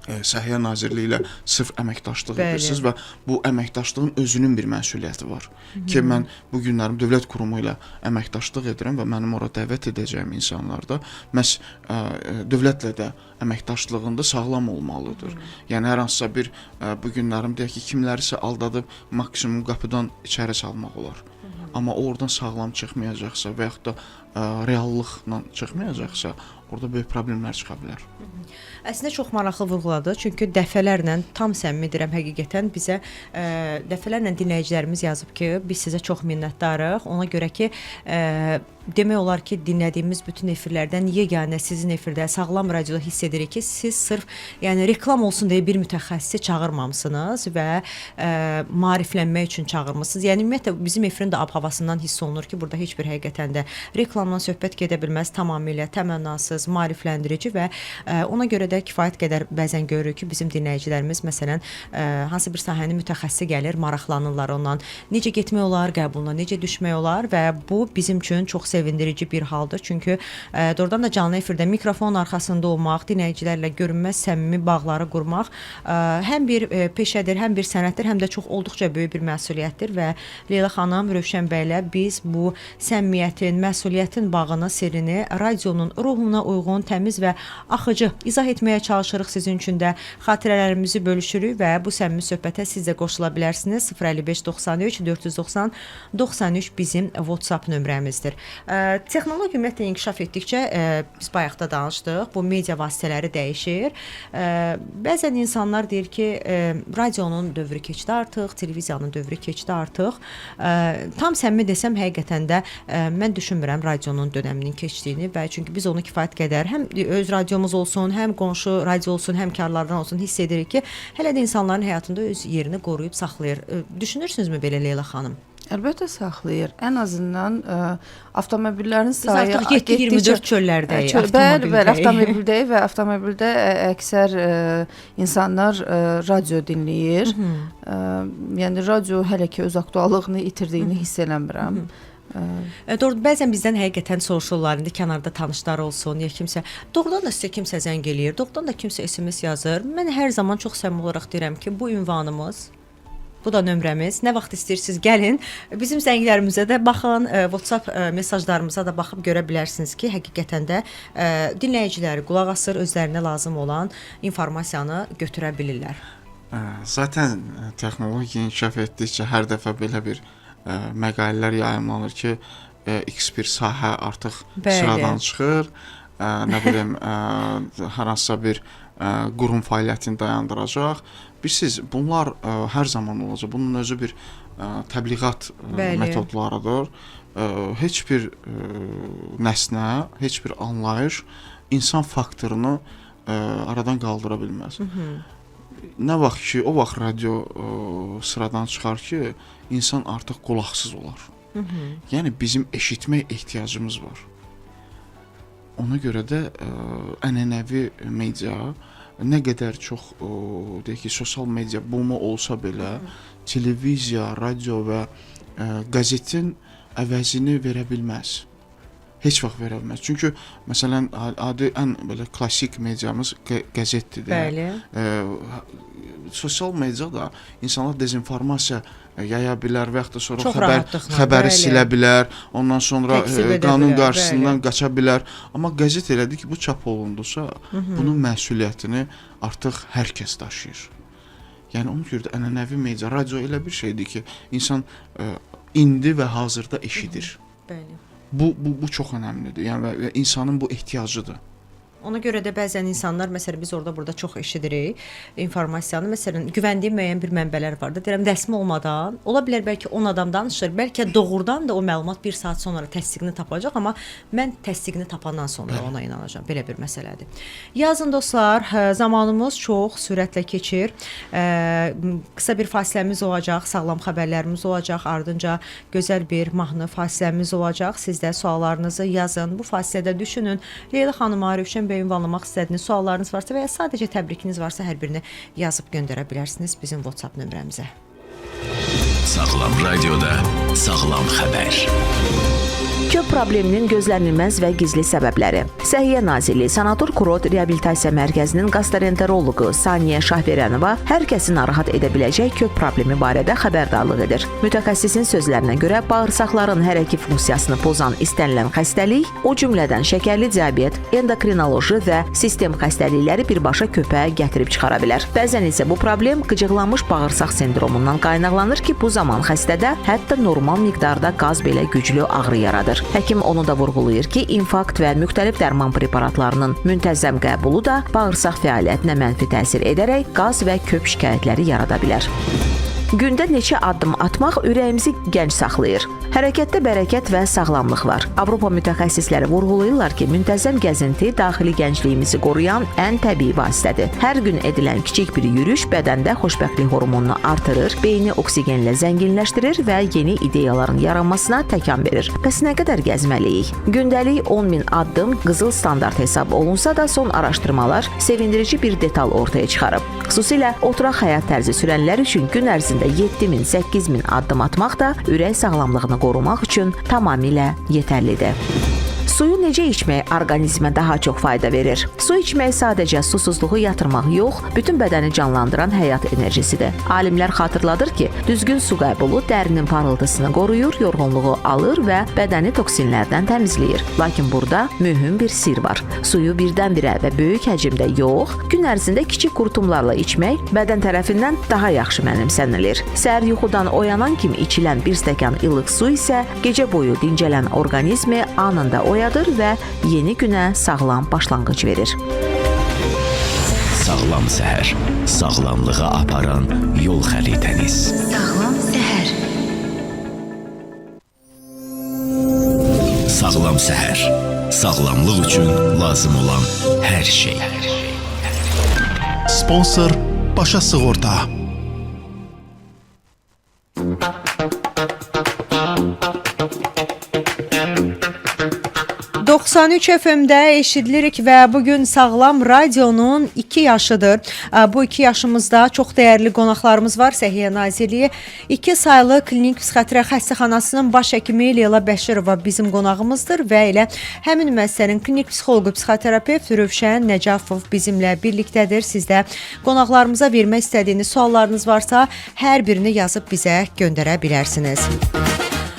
Səhiyyə Nazirliyi ilə sırf əməkdaşlıq edirsiniz və bu əməkdaşlığın özünün bir məsuliyyəti var. Ki mən bu günlərim dövlət qurumu ilə əməkdaşlıq edirəm və mənim ora dəvət edəcəyim insanlar da məhz dövlətlə də əməkdaşlığında sağlam olmalıdır. Yəni hər hansısa bir bu günlərim deyək ki, kimlərisə aldadıb maksimum qapıdan içəri salmaq olar. Amma oradan sağlam çıxmayacaqsa və yaxud da reallıqla çıxmayacaqsa, orada böyük problemlər çıxa bilər. Əslində çox maraqlı vurğuladı. Çünki dəfələrlə, tam səmimi deyirəm, həqiqətən bizə dəfələrlə dinləyicilərimiz yazıb ki, biz sizə çox minnətdarıq. Ona görə ki, demək olar ki, dinlədiyimiz bütün efirlərdən yeganə sizin efirdə Sağlam Radioda hiss edirik ki, siz sırf yəni reklam olsun deyə bir mütəxəssisi çağırmamısınız və maariflənmək üçün çağırmısınız. Yəni ümumiyyətlə bizim efirin də ab-havasından hiss olunur ki, burada heç bir həqiqətən də reklamdan söhbət gedə bilməz, tamamilə təmənnasız, maarifləndirici və ona görə də kifayət qədər bəzən görürük ki, bizim dinləyicilərimiz məsələn hansı bir sahənin mütəxəssisi gəlir, maraqlanırlar ondan. Necə getmək olar qəbuluna, necə düşmək olar və bu bizim üçün çox sevindirici bir haldır. Çünki doğrudan da canlı efirdə mikrofonun arxasında olmaq, dinləyicilərlə görünməz səmimi bağları qurmaq həm bir peşədir, həm bir sənətdir, həm də çox olduqca böyük bir məsuliyyətdir və Leyla xanım Rövşən bəylə biz bu səmimiyyətin, məsuliyyətin bağını, sirrini radionun ruhuna uyğun, təmiz və axıcı izah etməyə çalışırıq. Sizin üçün də xatirələrimizi bölüşürük və bu səmimi söhbətə siz də qoşula bilərsiniz. 055 93 490 93 bizim WhatsApp nömrəmizdir. Texnologiya ümumiyyətlə inkişaf etdikcə biz bayaqda danışdıq. Bu media vasitələri dəyişir. Bəzən insanlar deyir ki, radionun dövrü keçdi artıq, televiziyanın dövrü keçdi artıq. Tam səmimi desəm, həqiqətən də mən düşünmürəm radionun dönəminin keçdiyini və çünki biz onu kifayət qədər həm öz radiomuz olsun, həm qonşu radio olsun, həmkarlardan olsun hiss edirik ki, hələ də insanların həyatında öz yerini qoruyub saxlayır. Düşünürsünüzmü belə Leyla xanım? Əlbəttə saxlayır. Ən azından avtomobillərin sayı artıq 7-24 çöllərdəyik. Bəli, avtomobildəyik və avtomobildə əksər insanlar radio dinləyir. Yəni radio hələ ki öz aktuallığını itirdiyini hiss eləmirəm. Doğru, bəzən bizdən həqiqətən soruşurlar, indi kənarda tanışlar olsun, ya kimsə, doğrudan da sizə kimsə zəng eləyir, doğrudan da kimsə SMS yazır. Mən hər zaman çox səmimi olaraq deyirəm ki, bu ünvanımız, bu da nömrəmiz. Nə vaxt istəyirsiniz gəlin, bizim zənglərimizə də baxın, WhatsApp mesajlarımıza da baxıb görə bilərsiniz ki, həqiqətən də dinləyiciləri qulaq asır, özlərinə lazım olan informasiyanı götürə bilirlər. Zaten texnologiya inkişaf etdikcə hər dəfə belə bir məqalələr yayımlanır ki, X bir sahə artıq sıradan çıxır, nə bilim, hər hansısa bir qurum fəaliyyətini dayandıracaq. Bilirsiniz, bunlar hər zaman olacaq. Bunun özü bir təbliğat metodlarıdır. Heç bir nəsnə, heç bir anlayış insan faktorunu aradan qaldıra bilməz. Nə vaxt ki, o vaxt radio sıradan çıxar ki, insan artıq qulaqsız olar. Yəni bizim eşitmək ehtiyacımız var. Ona görə də ənənəvi media nə qədər çox deyək ki, sosial media bumu olsa belə, televiziya, radio və qəzetin əvəzini verə bilməz. Heç vaxt verə bilməz. Çünki məsələn adi ən belə klassik mediamız qəzetdir. Bəli. Sosial mediada insanlar dezinformasiya yaya bilər və yaxud da sonra xəbəri silə bilər, ondan sonra qanun qarşısından qaça bilər. Amma qəzet elədi ki, bu çap olundusa, bunun məsuliyyətini artıq hər kəs daşıyır. Yəni ona görə də ənənəvi media, radio elə bir şeydir ki, insan indi və hazırda eşidir. Bəli. Bu çox önəmlidir. Yəni və insanın bu ehtiyacıdır. Ona görə də bəzən insanlar, məsələn biz orada çox eşidirik informasiyanı. Məsələn, güvəndiyi müəyyən bir mənbələr var da, deyirəm rəsmi olmadan, ola bilər bəlkə 10 adam danışır, bəlkə doğrudan da o məlumat 1 saat sonra təsdiqini tapacaq, amma mən təsdiqini tapandan sonra ona inanacağam. Belə bir məsələdir. Yazın dostlar, zamanımız çox sürətlə keçir. Qısa bir fasiləmiz olacaq, sağlam xəbərlərimiz olacaq, ardınca gözəl bir mahnı fasiləmiz olacaq. Siz də suallarınızı yazın. Bu fasilədə düşünün. Leyla xanıma, Rövşən bəy ünvanlamaq istədiyiniz suallarınız varsa və ya sadəcə təbrikiniz varsa hər birini yazıb göndərə bilərsiniz bizim WhatsApp nömrəmizə. Sağlam radioda sağlam xəbər. Köp probleminin gözlənilməz və gizli səbəbləri. Səhiyyə Nazirliyi Sanator Kurort Reabilitasiya Mərkəzinin gastroenteroloqu Saniyə Şahveryanova hər kəsi narahat edə biləcək köp problemi barədə xəbərdarlıq edir. Mütəxəssisin sözlərinə görə bağırsaqların hər iki funksiyasını pozan istənilən xəstəlik, o cümlədən şəkərli diabet, endokrinoloji və sistem xəstəlikləri birbaşa köpə gətirib çıxara bilər. Bəzən isə bu problem qıcıqlanmış bağırsaq sindromundan qaynaqlanır ki, bu zaman xəstədə hətta normal miqdarda qaz belə güclü ağrı yaradır. Həkim onu da vurğulayır ki, infarkt və müxtəlif dərman preparatlarının müntəzəm qəbulu da bağırsaq fəaliyyətinə mənfi təsir edərək qaz və köp şikayətləri yarada bilər. Gündə neçə addım atmaq ürəyimizi gənc saxlayır. Hərəkətdə bərəkət və sağlamlıq var. Avropa mütəxəssisləri vurğulayırlar ki, müntəzəm gəzinti daxili gəncliyimizi qoruyan ən təbii vasitədir. Hər gün edilən kiçik bir yürüyüş bədəndə xoşbəxtlik hormonunu artırır, beyni oksigenlə zənginləşdirir və yeni ideyaların yaranmasına təkan verir. Bəs nə qədər gəzməliyik? Gündəlik 10.000 addım qızıl standart hesab olunsa da son araşdırmalar sevindirici bir detal ortaya çıxarıb. Xüsusilə oturaq həyat tərzi sürənlər üçün gün ərzində 7.000-8.000 addım atmaq da ürək sağlamlığını qorumaq üçün tamamilə yetərlidir. Suyu necə içmək orqanizmə daha çox fayda verir? Su içmək sadəcə susuzluğu yatırmaq yox, bütün bədəni canlandıran həyat enerjisidir. Alimlər xatırladır ki, düzgün su qəbulu dərinin parıltısını qoruyur, yorğunluğu alır və bədəni toksinlərdən təmizləyir. Lakin burada mühüm bir sirr var. Suyu birdən-birə və böyük həcmdə yox, gün ərzində kiçik qurtumlarla içmək bədən tərəfindən daha yaxşı mənimsənilir. Səhər yuxudan oyanan kimi içilən bir stəkan ilıq su isə gecə boyu dincələn orqanizmi anında oyadır və yeni günə sağlam başlanğıc verir. Sağlam səhər, sağlamlığa aparan yol xəritəniz. Sağlam səhər. Sağlam səhər, sağlamlıq üçün lazım olan hər şey. Sponsor Başa Sığorta. 93 FM-də eşidilirik və bugün Sağlam Radionun 2 yaşıdır. Bu 2 yaşımızda çox dəyərli qonaqlarımız var. Səhiyyə Nazirliyi 2 saylı klinik psixiatriya xəstəxanasının baş həkimi Leyla Bəşirova bizim qonağımızdır və elə həmin müəssisənin klinik psixoloqu, psixoterapevt Rövşən Nəcafov bizimlə birlikdədir. Siz də qonaqlarımıza vermək istədiyiniz suallarınız varsa hər birini yazıb bizə göndərə bilərsiniz.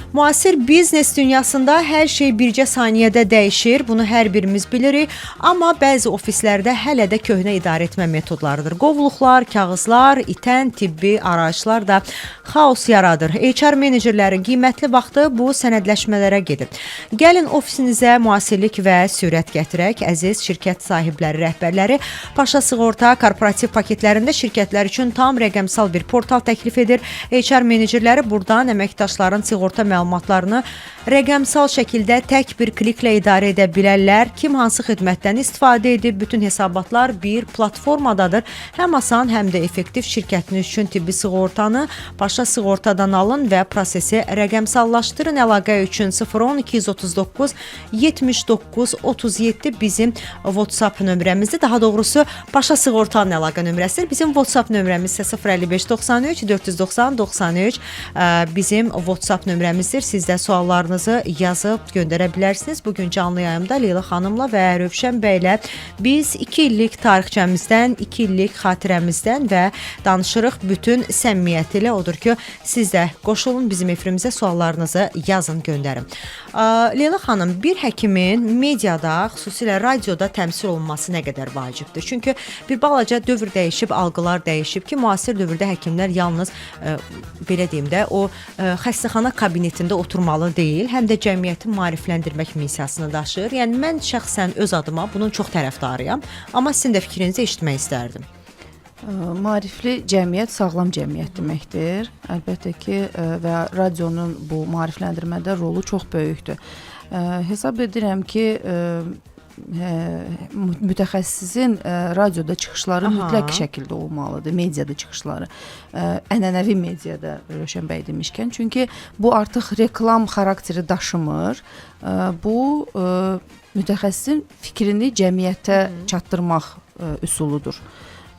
Müasir biznes dünyasında hər şey bircə saniyədə dəyişir. Bunu hər birimiz bilirik. Amma bəzi ofislərdə hələ də köhnə idarəetmə metodlarıdır. Qovluqlar, kağızlar, itən tibbi arayışlar da xaos yaradır. HR menecerlərin qiymətli vaxtı bu sənədləşmələrə gedir. Gəlin ofisinizə müasirlik və sürət gətirək. Əziz şirkət sahibləri, rəhbərləri Paşa Sığorta korporativ paketlərində şirkətlər üçün tam rəqəmsal bir portal təklif edir. HR menecerləri buradan əməkdaşların sığorta məlumatlarını rəqəmsal şəkildə tək bir kliklə idarə edə bilərlər. Kim hansı xidmətdən istifadə edib, bütün hesabatlar bir platformadadır. Həm asan, həm də effektiv şirkətiniz üçün tibbi sığortanı Paşa Sığortadan alın və prosesi rəqəmsallaşdırın. Əlaqə üçün 010 239 79 37 bizim WhatsApp nömrəmizdir. Daha doğrusu Paşa Sığortanın əlaqə nömrəsidir. Bizim WhatsApp nömrəmiz isə 055 93 490 93 bizim WhatsApp nömrəmizdir. Siz də suallarınızı yazıb göndərə bilərsiniz. Bugün canlı yayımda Leyla xanımla və Rövşən bəylə biz 2 illik tarixçəmizdən, 2 illik xatirəmizdən və danışırıq bütün səmimiyyəti ilə. Odur ki, siz də qoşulun bizim efirimizə, suallarınızı yazın, göndərin. Leyla xanım, bir həkimin mediada, xüsusilə radioda təmsil olunması nə qədər vacibdir? Çünki bir balaca dövr dəyişib, algılar dəyişib ki, müasir dövrdə həkimlər yalnız belə deyim də, o xəstəxana kabinetində pulpitində oturmalı deyil, həm də cəmiyyəti maarifləndirmək missiyasını daşıyır. Yəni mən şəxsən öz adıma bunun çox tərəfdarıyam, amma sizin də fikrinizi eşitmək istərdim. Maarifli cəmiyyət sağlam cəmiyyət deməkdir. Əlbəttə ki, və radionun bu maarifləndirmədə rolu çox böyükdür. Hesab edirəm ki, mütəxəssisin radioda çıxışları mütləq şəkildə olmalıdır, mediada çıxışları. Ənənəvi mediada Rövşən bəy demişkən, çünki bu artıq reklam xarakteri daşımır. Bu mütəxəssisin fikrini cəmiyyətə çatdırmaq üsuludur.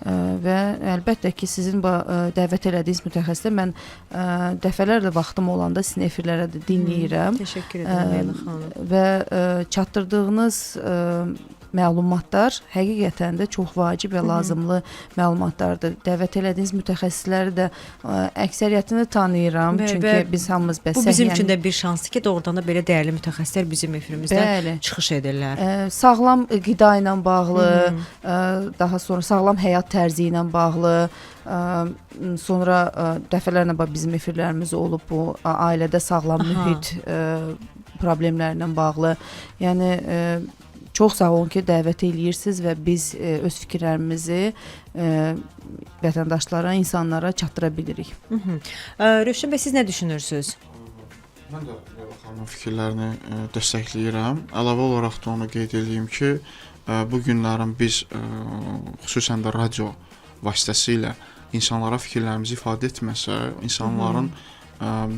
Və əlbəttə ki, sizin dəvət elədiyiniz mütəxəssisdə mən dəfələrlə vaxtım olanda sizin efirlərə də dinləyirəm. Təşəkkür edirəm Leyla xanım. Və çatdırdığınız məlumatlar həqiqətən də çox vacib və lazımlı məlumatlardır. Dəvət elədiyiniz mütəxəssisləri də əksəriyyətini tanıyıram, çünki biz hamımız bu bizim üçün də bir şansdır ki, doğrudan da belə dəyərli mütəxəssislər bizim efirimizdə çıxış edirlər. Sağlam qida ilə bağlı, daha sonra sağlam həyat tərzi ilə bağlı, sonra dəfələrlə bizim efirlərimiz olub bu ailədə sağlam mühit problemlərlə bağlı. Yəni çox sağ olun ki, dəvət eləyirsiniz və biz öz fikirlərimizi vətəndaşlara, insanlara çatdıra bilirik. Rövşən bəy, siz nə düşünürsünüz? Mən də Leyla xanımın fikirlərini dəstəkləyirəm. Əlavə olaraq da onu qeyd edeyim ki, bu günlərin biz xüsusən də radio vasitəsilə insanlara fikirlərimizi ifadə etməsə, insanların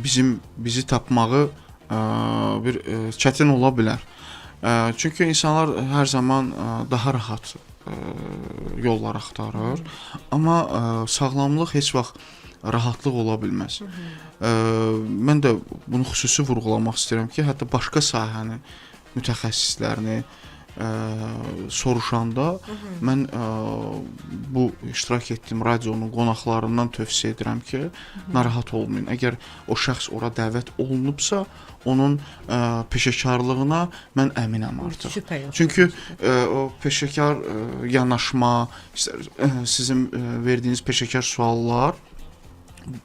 bizi tapmağı bir çətin ola bilər. Çünki insanlar hər zaman daha rahat yollar axtarır, amma sağlamlıq heç vaxt rahatlıq ola bilməz. Mən də bunu xüsusi vurğulamaq istəyirəm ki, hətta başqa sahənin mütəxəssislərini soruşanda mən bu iştirak etdiyim radionun qonaqlarından tövsiyə edirəm ki, narahat olmayın. Əgər o şəxs ora dəvət olunubsa, onun peşəkarlığına mən əminəm artıq. Çünki o peşəkar yanaşma, sizin verdiyiniz peşəkar suallar,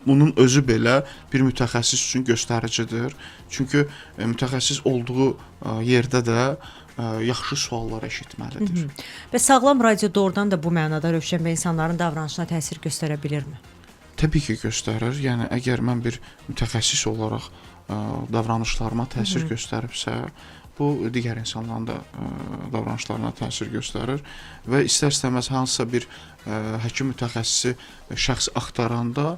bunun özü belə bir mütəxəssis üçün göstəricidir. Çünki mütəxəssis olduğu yerdə də yaxşı suallar eşitməlidir. Və sağlam radio doğrudan da bu mənada Rövşən bəy insanların davranışına təsir göstərə bilirmi? Təbii ki, göstərir. Yəni əgər mən bir mütəxəssis olaraq davranışlarıma təsir göstəribsə, bu digər insanların da davranışlarına təsir göstərir və istər-istəməz hansısa bir həkim mütəxəssisi şəxs axtaranda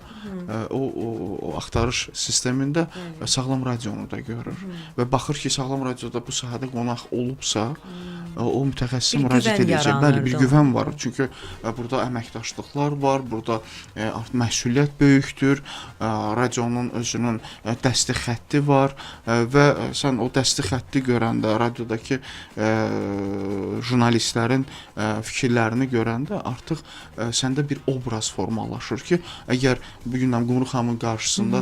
o axtarış sistemində sağlam radionu da görür və baxır ki, sağlam radioda bu sahədə qonaq olubsa, o mütəxəssisə müraciət edəcək. Bəli, bir güvən var. Çünki burada əməkdaşlıqlar var, burada məsuliyyət böyükdür, radionun özünün dəsti xətti var və sən o dəsti xətti görəndə, radiodakı jurnalistlərin fikirlərini görəndə artıq səndə bir obraz formalaşır ki, əgər bu gündən Qumru xanımın qarşısında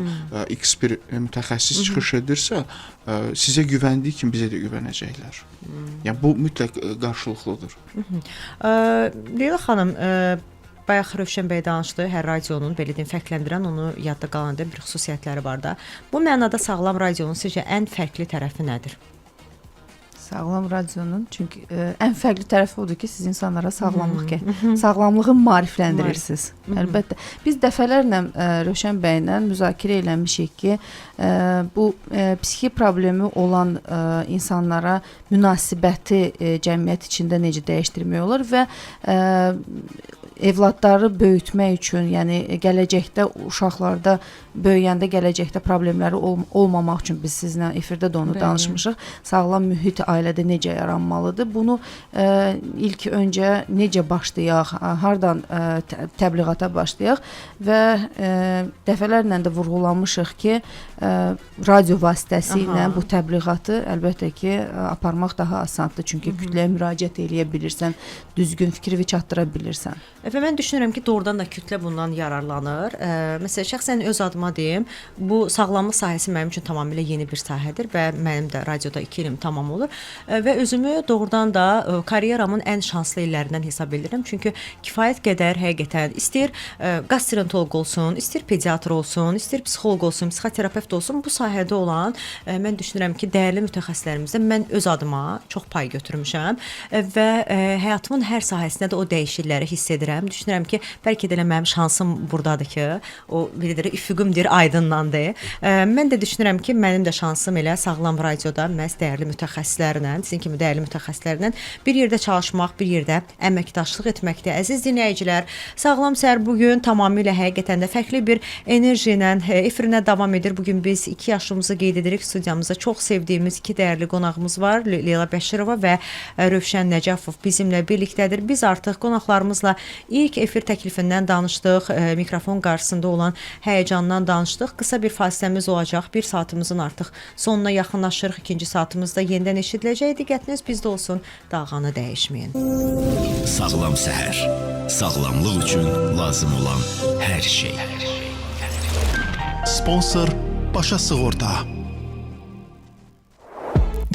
X bir mütəxəssis çıxış edirsə, sizə güvəndiyi kimi bizə də güvənəcəklər. Yəni bu mütləq qarşılıqlıdır. Leyla xanım, bayaq Rövşən bəy danışdı, hər radionun belə deyim fərqləndirən, onu yadda qalan bir xüsusiyyətləri var da. Bu mənada sağlam radionun sizcə ən fərqli tərəfi nədir? Sağlam radionun, çünki ən fərqli tərəfi odur ki, siz insanlara sağlamlığı maarifləndirirsiniz. Əlbəttə. Biz dəfələrlə Rövşən bəylə müzakirə eləmişik ki, bu psixi problemi olan insanlara münasibəti cəmiyyət içində necə dəyişdirmək olur və evladları böyütmək üçün, yəni gələcəkdə uşaqlarda böyüyəndə gələcəkdə problemləri olmamaq üçün biz sizinlə efirdə də onu danışmışıq. Sağlam mühit ailədə necə yaranmalıdır? Bunu ilk öncə necə başlayaq, hardan təbliğata başlayaq və dəfələrlə də vurğulamışıq ki, radio vasitəsilə bu təbliğatı əlbəttə ki, aparmaq daha asandır. Çünki kütləyə müraciət eləyə bilirsən, düzgün fikri çatdıra bilirsən. Və mən düşünürəm ki, doğrudan da kütlə bundan yararlanır. Məsələn, şəxsən öz adıma deyim, bu sağlamlıq sahəsi mənim üçün tamamilə yeni bir sahədir və mənim də radioda 2 ilim tamam olur və özümü doğrudan da karyeramın ən şanslı illərindən hesab edirəm. Çünki kifayət qədər həqiqətən istəyir gastroenteroloq olsun, istəyir pediatr olsun, istəyir psixoloq olsun, psixoterapevt olsun, bu sahədə olan mən düşünürəm ki, dəyərli mütəxəssislərimizdən mən öz adıma çox pay götürmüşəm və həyatımın hər sahəsində də o dəyişiklikləri hiss edirəm. Düşünürəm ki, bəlkə də mənim şansım burdadır ki, o bililir, üfüqümdür, aydınlandı. Mən də düşünürəm ki, mənim də şansım elə Sağlam Radioda məhz dəyərli mütəxəssislərlə, sizin kimi dəyərli mütəxəssislərlə bir yerdə çalışmaq, bir yerdə əməkdaşlıq etməkdir. Əziz dinləyicilər, Sağlam Səhər bu gün tamamilə həqiqətən də fərqli bir enerji ilə efirinə davam edir. Bu gün biz 2 yaşımızı qeyd edirik. Studiyamızda çox sevdiyimiz 2 dəyərli qonağımız var. Leyla Bəşirova və Rövşən Nəcəfov bizimlə birlikdədir. Biz artıq qonaqlarımızla İlk efir təklifindən danışdıq, mikrofon qarşısında olan həyəcandan danışdıq. Qısa bir fasiləmiz olacaq. 1 saatımızın artıq sonuna yaxınlaşırıq. 2-ci saatımızda yenidən eşidiləcək. Diqqətiniz bizdə olsun. Dalğanı dəyişməyin. Sağlam səhər. Sağlamlıq üçün lazım olan hər şey. Sponsor Başa Sığorta.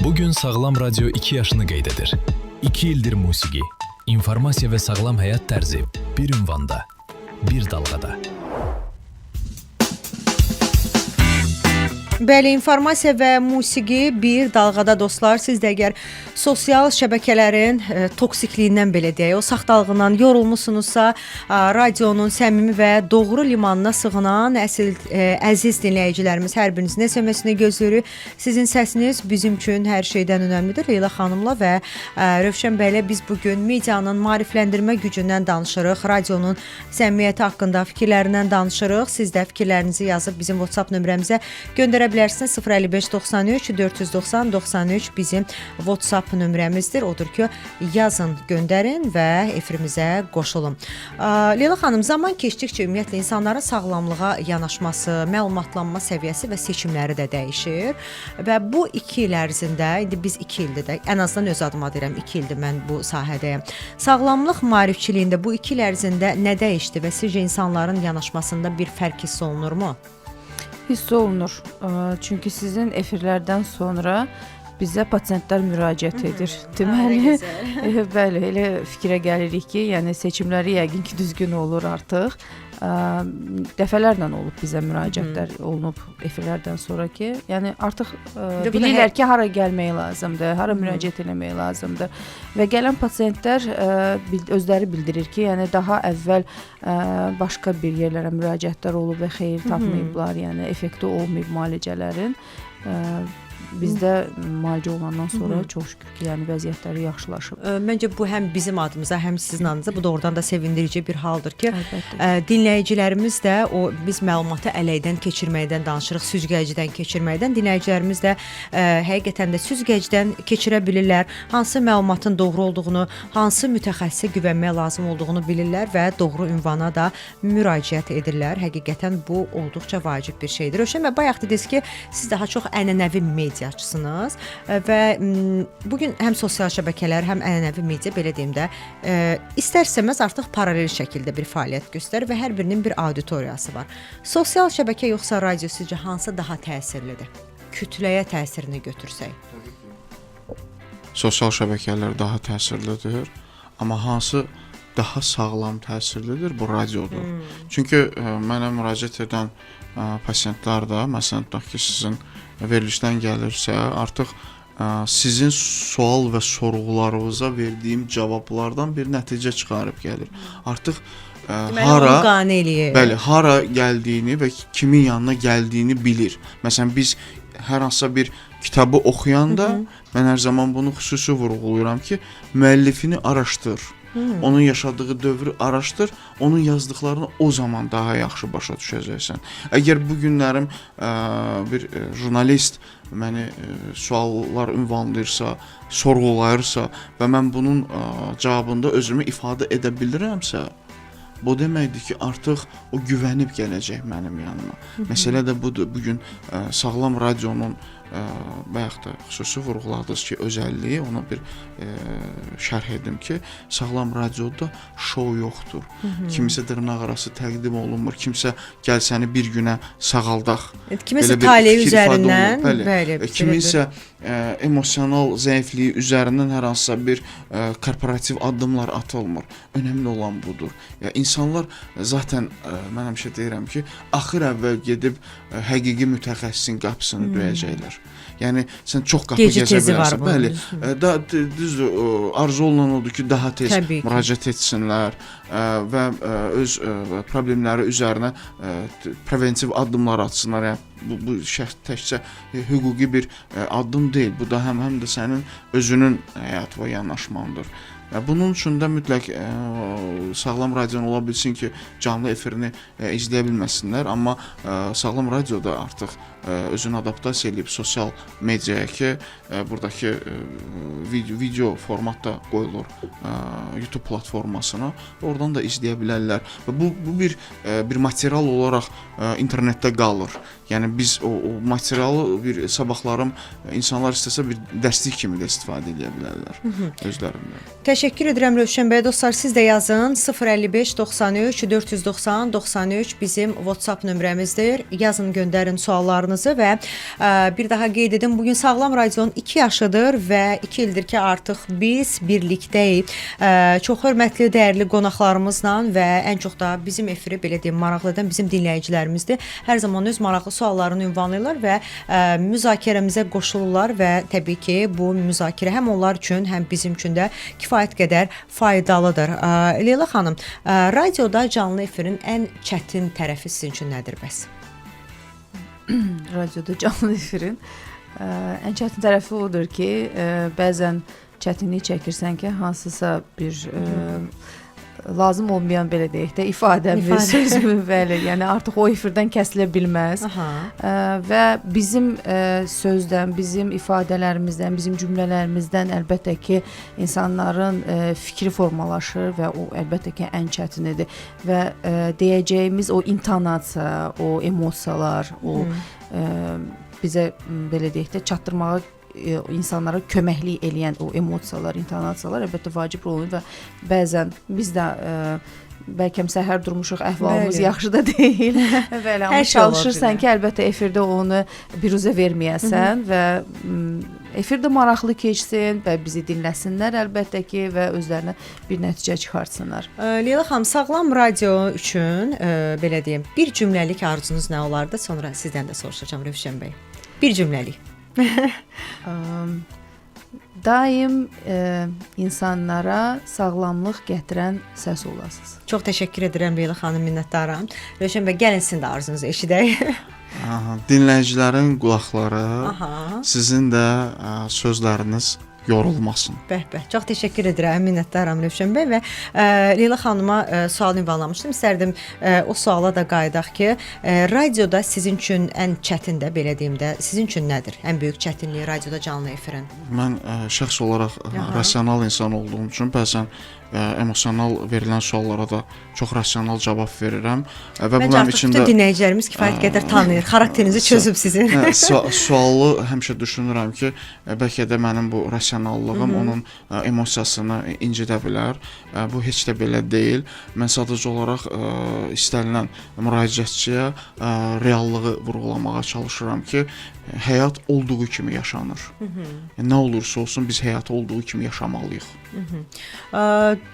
Bugün Sağlam Radyo 2 yaşını qeyd edir. 2 ildir musiqi, informasiya və sağlam həyat tərzi bir ünvanda, bir dalğada. Bəli, informasiya və musiqi bir dalğada dostlar. Siz də əgər sosial şəbəkələrin toksikliyindən belə deyək, o saxtalığından yorulmusunuzsa, radionun səmimi və doğru limanına sığınan əziz dinləyicilərimiz, hər birinizin SMS-ini gözləyirik. Sizin səsiniz bizim üçün hər şeydən önəmlidir. Leyla xanımla və Rövşən bəylə biz bugün medianın maarifləndirmə gücündən danışırıq, radionun səmimiyyəti haqqında fikirlərindən danışırıq. Siz də fikirlərinizi yazıb bizim WhatsApp nömrəmizə göndərə bilərsiniz. 055 93 490 93 bizim WhatsApp nömrəmizdir. Odur ki, yazın, göndərin və efirimizə qoşulun. Leyla xanım, zaman keçdikcə ümumiyyətlə insanların sağlamlığa yanaşması, məlumatlanma səviyyəsi və seçimləri də dəyişir və bu 2 il ərzində, indi biz 2 ildir də, ən azından öz adıma deyirəm, 2 ildir mən bu sahədəyəm. Sağlamlıq maarifçiliyində bu 2 il ərzində nə dəyişdi və sizcə insanların yanaşmasında bir fərq hiss olunurmu? Hiss olunur. Çünki sizin efirlərdən sonra bizə pasientlər müraciət edir. Deməli, bəli, elə fikrə gəlirik ki, yəni seçimləri yəqin ki, düzgün olur artıq. Dəfələrlə olub bizə müraciətlər olunub efirlərdən sonra ki, yəni artıq bilirlər ki, hara gəlmək lazımdır, hara müraciət etmək lazımdır və gələn pasientlər özləri bildirir ki, yəni daha əvvəl başqa bir yerlərə müraciətlər olub və xeyir tapmayıblar, yəni effekti olmayıb müalicələrin. Bizdə müalicə olandan sonra çox şükür ki, yəni vəziyyətləri yaxşılaşıb. Məncə bu həm bizim adımıza, həm sizin adınıza bu doğrudan da sevindirici bir haldır ki, dinləyicilərimiz də o biz məlumatı ələkdən keçirməkdən danışırıq, süzgəcdən keçirməkdən, dinləyicilərimiz də həqiqətən də süzgəcdən keçirə bilirlər, hansı məlumatın doğru olduğunu, hansı mütəxəssisə güvənmək lazım olduğunu bilirlər və doğru ünvana da müraciət edirlər. Həqiqətən bu olduqca vacib bir şeydir. Rövşən bəy, bayaq dediniz ki, siz daha çox ənənəvi mediaçısınız və bugün həm sosial şəbəkələr, həm ənənəvi media, belə deyim də, istər-istəməz artıq paralel şəkildə bir fəaliyyət göstərir və hər birinin bir auditoriyası var. Sosial şəbəkə yoxsa radio sizcə hansı daha təsirlidir? Kütləyə təsirini götürsək. Sosial şəbəkələr daha təsirlidir, amma hansı daha sağlam təsirlidir? Bu radiodur. Çünki mənə müraciət edən pasientlər də, məsələn, tutaq ki, sizin verilişdən gəlirsə, artıq sizin sual və sorğularınıza verdiyim cavablardan bir nəticə çıxarıb gəlir. Artıq hara gəldiyini və kimin yanına gəldiyini bilir. Məsələn, biz hər hansısa bir kitabı oxuyanda mən hər zaman bunu xüsusi vurğulayıram ki, müəllifini araşdır. Onun yaşadığı dövrü araşdır, onun yazdıqlarını o zaman daha yaxşı başa düşəcəksən. Əgər bu günlərim bir jurnalist məni suallar ünvanlayırsa, sorğulayırsa və mən bunun cavabında özümü ifadə edə bilirəmsə, bu deməkdir ki, artıq o güvənib gələcək mənim yanıma. Məsələ də budur. Bu gün Sağlam Radionun bayaq da xüsusi vurğuladınız ki, özəlliyi, ona bir şərh edim ki, Sağlam Radioda şou yoxdur. Kimsə dırnaqarası təqdim olunmur, kimsə gəl səni bir günə sağaldaq. Kiminsə taleyi üzərindən, bəli, kiminsə emosional zəifliyi üzərindən hər hansısa bir korporativ addımlar atılmır. Önəmli olan budur. Ya insanlar zaten mən həmişə deyirəm ki, axır əvvəl gedib həqiqi mütəxəssisin qapısını döyəcəklər. Yəni sən çox qapı gəzə bilərsən. Bəli. Düzdür, arzu olunan odur ki, daha tez müraciət etsinlər və öz problemləri üzərinə preventiv addımlar atsınlar. Yəni bu şəxs təkcə hüquqi bir addım deyil. Bu da həm də sənin özünün həyat və yanaşmandır. Bunun üçün də mütləq Sağlam Radionun ola bilsin ki, canlı efirini izləyə bilməsinlər, amma Sağlam Radioda artıq özünü adaptasiya edib sosial mediaya ki, buradakı video formatda qoyulur YouTube platformasına, oradan da izləyə bilərlər. Və bu bir material olaraq internetdə qalır. Yəni biz o materialı bir sabahlarım insanlar istəsə bir dərslik kimi də istifadə edə bilərlər özlərində. Təşəkkür edirəm Rövşən bəy. Dostlar, siz də yazın. 055 93 490 93 bizim WhatsApp nömrəmizdir. Yazın, göndərin suallarınızı və bir daha qeyd edim. Bugün Sağlam Radionun 2 yaşıdır və 2 ildir ki, artıq biz birlikdəyik. Çox hörmətli, dəyərli qonaqlarımızla və ən çox da bizim efiri belə deyim maraqlı edən bizim dinləyicilərimizdir. Hər zaman öz maraqlı suallarını ünvanlayırlar və müzakirəmizə qoşulurlar və təbii ki, bu müzakirə həm onlar üçün, həm bizim üçün də kifayət qədər faydalıdır. Leyla xanım, radioda canlı efirin ən çətin tərəfi sizin üçün nədir bəs? Radioda canlı efirin ən çətin tərəfi odur ki, bəzən çətinlik çəkirsən ki, hansısa bir lazım olmayan, belə deyək də, ifadəmi, sözümü, bəli, yəni artıq o efirdən kəsilə bilməz. Və bizim sözdən, bizim ifadələrimizdən, bizim cümlələrimizdən əlbəttə ki, insanların fikri formalaşır və o əlbəttə ki, ən çətinidir. Və deyəcəyimiz o intonasiya, o emosiyalar, o bizə, belə deyək də, çatdırmağa insanlara köməklik eləyən o emosiyalar, intonasiyalar əlbəttə vacib rol oyunur və bəzən biz də bəlkə səhər durmuşuq, əhvalımız yaxşı da deyil. Bəli, amma çalışırsan ki, əlbəttə efirdə onu biruzə verməyəsən və efirdə maraqlı keçsin və bizi dinləsinlər əlbəttə ki və özlərinə bir nəticə çıxartsınlar. Leyla xanım, Sağlam Radio üçün belə deyim, bir cümləlik arzunuz nə olardı? Sonra sizdən də soruşacağam Rövşən bəy. Bir cümləlik. Daim insanlara sağlamlıq gətirən səs olasınız. Çox təşəkkür edirəm Leyla xanım, minnətdaram. Rövşən bəy, gəlin sizin də arzunuzu eşidək. Dinləyicilərin qulaqları, sizin də sözləriniz yorulmasın. Bəh-bəh. Çox təşəkkür edirəm, minnətdaram Rövşən bəy və Leyla xanıma sual ünvanlamışdım. İstərdim o suala da qayıdaq ki, radioda sizin üçün ən çətin də, belə deyim də, sizin üçün nədir? Ən böyük çətinliyi radioda canlı efirin? Mən şəxs olaraq rasional insan olduğum üçün bəzən emosional verilən suallara da çox rasional cavab verirəm. Məncə artıq bütün dinləyicilərimiz kifayət qədər tanıyır, xarakterinizi çözüb sizin. Sualı həmişə düşünürəm ki, bəlkə də mənim bu rasionallığım onun emosiyasını incidə bilər. Bu heç də belə deyil. Mən sadəcə olaraq istənilən müraciətçiyə reallığı vurğulamağa çalışıram ki, həyat olduğu kimi yaşanır. Nə olursa olsun biz həyatı olduğu kimi yaşamalıyıq.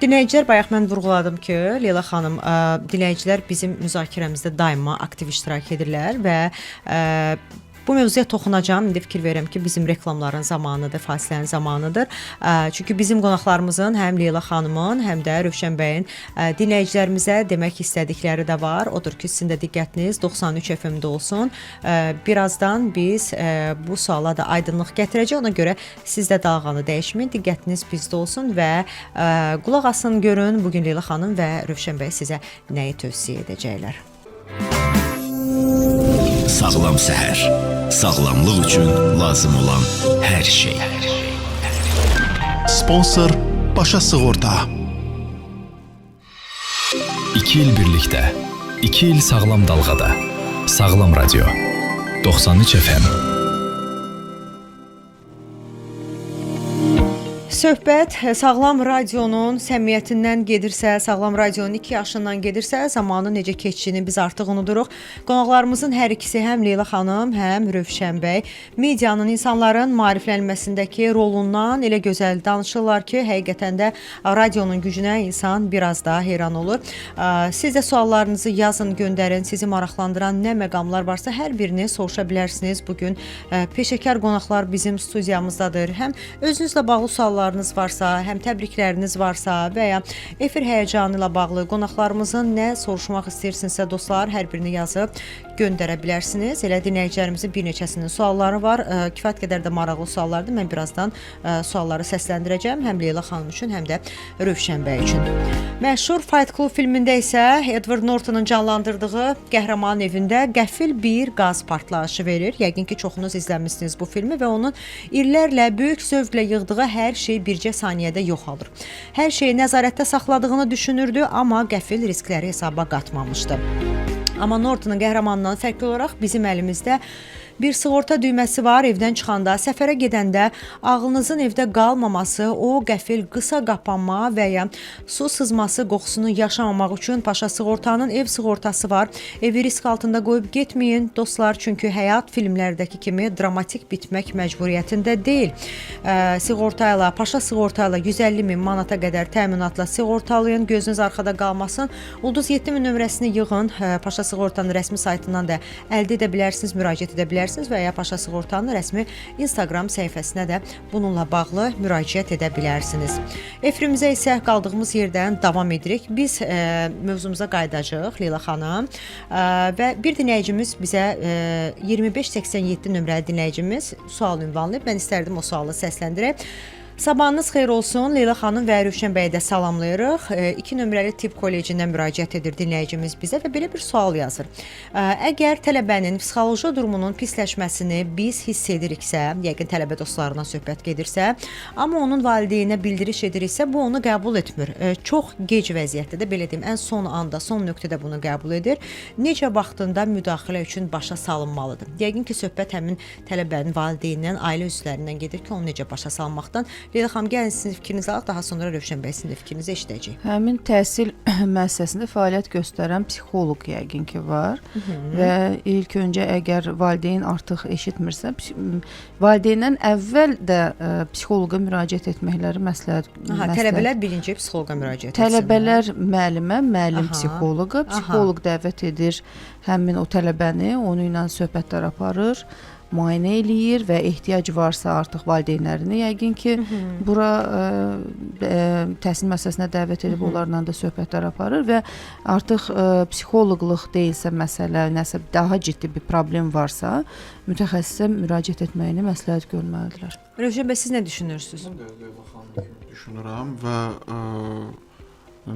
Dinləyicilər, bayaq mən vurğuladım ki, Leyla xanım, dinləyicilər bizim müzakirəmizdə daima aktiv iştirak edirlər və bu mövzuya toxunacağam. İndi fikir verirəm ki, bizim reklamların zamanıdır, fasilənin zamanıdır. Çünki bizim qonaqlarımızın həm Leyla xanımın, həm də Rövşən bəyin dinləyicilərimizə demək istədikləri də var. Odur ki, sizin də diqqətiniz 93 FM-də olsun. Birazdan biz bu suala da aydınlıq gətirəcək. Ona görə siz də dalğanı dəyişməyin, diqqətiniz bizdə olsun və qulaq asın, görün bugün Leyla xanım və Rövşən bəy sizə nəyi tövsiyə edəcəklər. Sağlam səhər. Sağlamlıq üçün lazım olan hər şey. Sponsor Başa Sığorta. 2 il birlikdə, 2 il sağlam dalğada. Sağlam Radio 93 FM. Söhbət Sağlam Radionun səmiyyətindən gedirsə, Sağlam Radionun 2 yaşından gedirsə, zamanı necə keçdiyini biz artıq unuduruq. Qonaqlarımızın hər ikisi həm Leyla xanım, həm Rövşən bəy medianın insanların maariflənməsindəki rolundan elə gözəl danışırlar ki, həqiqətən də radionun gücünə insan biraz daha heyran olur. Siz də suallarınızı yazın, göndərin. Sizi maraqlandıran nə məqamlar varsa hər birini soruşa bilərsiniz. Bugün peşəkar qonaqlar bizim studiyamızdadır. Həm özünüzlə bağlı suallarınız varsa, həm təbrikləriniz varsa və ya efir həyəcanı ilə bağlı qonaqlarımızın nə soruşmaq istəyirsinizsə dostlar, hər birini yazıb göndərə bilərsiniz. Elə dinləyicilərimizin bir neçəsinin sualları var. Kifayət qədər də maraqlı suallardır. Mən birazdan sualları səsləndirəcəm. Həm Leyla xanım üçün, həm də Rövşən bəy üçün. Məşhur Fight Club filmində isə Edward Nortonun canlandırdığı qəhrəman evində qəfil bir qaz partlayışı verir. Yəqin ki, çoxunuz izləmisiniz bu filmi və onun illərlə böyük zövqlə yığdığı hər şey bircə saniyədə yox olur. Hər şeyi nəzarətdə saxladığını düşünürdü, amma qəfil riskləri hesaba qatmamışdı. Amma Nortonun qəhrəmanından fərqli olaraq bizim əlimizdə bir sığorta düyməsi var. Evdən çıxanda, səfərə gedəndə ağlınızın evdə qalmaması, o qəfil qısa qapanma və ya su sızması qorxusunu yaşamamaq üçün Paşa Sığortanın ev sığortası var. Evi risk altında qoyub getməyin dostlar, çünki həyat filmlərdəki kimi dramatik bitmək məcburiyyətində deyil. Sığorta ilə, Paşa Sığorta ilə 150 min manata qədər təminatla sığortalayın, gözünüz arxada qalmasın. Ulduz 7000 nömrəsini yığın, Paşa Sığortanın rəsmi saytından da əldə edə bilərsiniz, müraciət edə bilərsiniz və ya Paşa Sığortanın rəsmi Instagram səhifəsinə də bununla bağlı müraciət edə bilərsiniz. Efrimizə isə qaldığımız yerdən davam edirik. Biz mövzumuza qayıdacağıq Leyla xanım və bir dinləyicimiz bizə 2587 nömrəli dinləyicimiz sual ünvanlayıb. Mən istərdim o sualı səsləndirək. Sabahınız xeyir olsun. Leyla xanım və Rövşən bəyə də salamlayırıq. 2 nömrəli tibb kollecindən müraciət edir dinləyicimiz bizə və belə bir sual yazır. Əgər tələbənin psixoloji durumunun pisləşməsini biz hiss ediriksə, yəqin tələbə dostlarına söhbət gedirsə, amma onun valideynə bildiriş ediriksə, bu onu qəbul etmir. Çox gec vəziyyətdə də, belə deyim, ən son anda, son nöqtədə bunu qəbul edir. Necə vaxtında müdaxilə üçün başa salınmalıdır? Yəqin ki, söhbət həmin tələbənin valideynindən, ailə üzvlərindən gedir ki, onu necə başa salmaqdan. Leyla xanım, gəlin sizin fikrinizi alaq, daha sonra Rövşən bəy sizin fikrinizi eşidəcəyik. Həmin təhsil müəssisəsində fəaliyyət göstərən psixoloq yəqin ki var. Və ilk öncə əgər valideyn artıq eşitmirsə, valideyndən əvvəl də psixoloqa müraciət etməkləri məsləhət. Tələbələr birinci psixoloqa müraciət etsinlər. Tələbələr müəllimə, müəllim psixoloqa, psixoloq dəvət edir həmin o tələbəni, onu ilə söhbətlər aparır, müayinə eləyir və ehtiyac varsa artıq valideynlərini yəqin ki bura təhsil müəssisəsinə dəvət edib onlarla da söhbətlər aparır və artıq psixoloqluq deyilsə məsələ, nəsə daha ciddi bir problem varsa mütəxəssisə müraciət etməyini məsləhət görməlidirlər. Rövşən bəy, siz nə düşünürsünüz? Mən də Leyla xanım düşünürəm və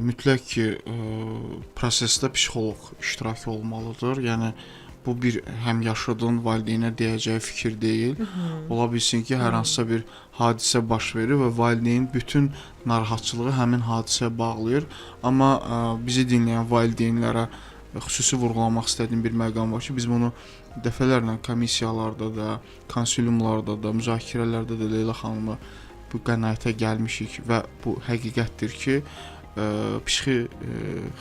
mütləq ki prosesdə psixoloq iştirak olmalıdır. Yəni bu bir həmyaşıdın valideynə deyəcəyi fikir deyil. Ola bilsin ki, hər hansısa bir hadisə baş verir və valideyn bütün narahatçılığı həmin hadisəyə bağlayır. Amma bizi dinləyən valideynlərə xüsusi vurğulamaq istədiyim bir məqam var ki, biz bunu dəfələrlə komissiyalarda da, konsiliumlarda da, müzakirələrdə də Leyla xanımla bu qənaətə gəlmişik və bu həqiqətdir ki, psixi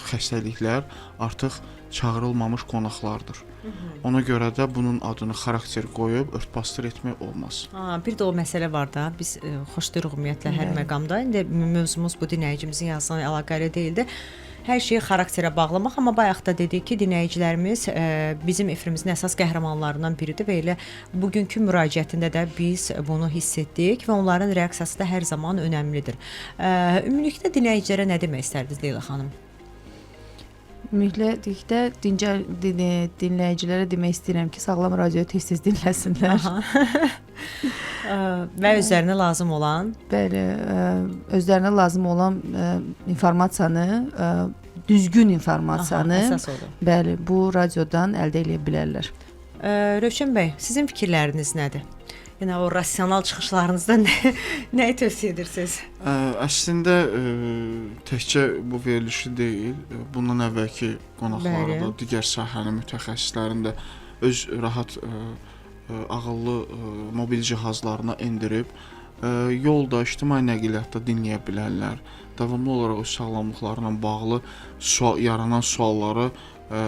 xəstəliklər artıq çağırılmamış qonaqlardır. Ona görə də bunun adını xarakter qoyub örtbasdır etmək olmaz. Bir də o məsələ var da, biz xoşlayırıq ümumiyyətlə hər məqamda. İndi mövzumuz bu dinləyicimizin yazısına əlaqəli deyildi. Hər şeyi xarakterə bağlamaq, amma bayaq da dedik ki, dinləyicilərimiz bizim efrimizin əsas qəhrəmanlarından biridir və elə bugünkü müraciətində də biz bunu hiss etdik və onların reaksiyası da hər zaman önəmlidir. Ümumilikdə dinləyicilərə nə demək istərdiniz Leyla xanım? Ümumilikdə dinləyicilərə demək istəyirəm ki, Sağlam Radio tez-tez dinləsinlər. Və özlərinə lazım olan? Bəli, özlərinə lazım olan informasiyanı, düzgün informasiyanı, əsas odur. Bəli, bu radiodan əldə edə bilərlər. Rövşən bəy, sizin fikirləriniz nədir? Yəni o rasional çıxışlarınızda nəyi tövsiyə edirsiniz? Əslində təkcə bu verilişi deyil, bundan əvvəlki qonaqları da, digər sahənin mütəxəssislərini də öz rahat ağıllı mobil cihazlarına endirib yolda, ictimai nəqliyyatda dinləyə bilərlər. Davamlı olaraq öz sağlamlıqlarına bağlı yaranan sualları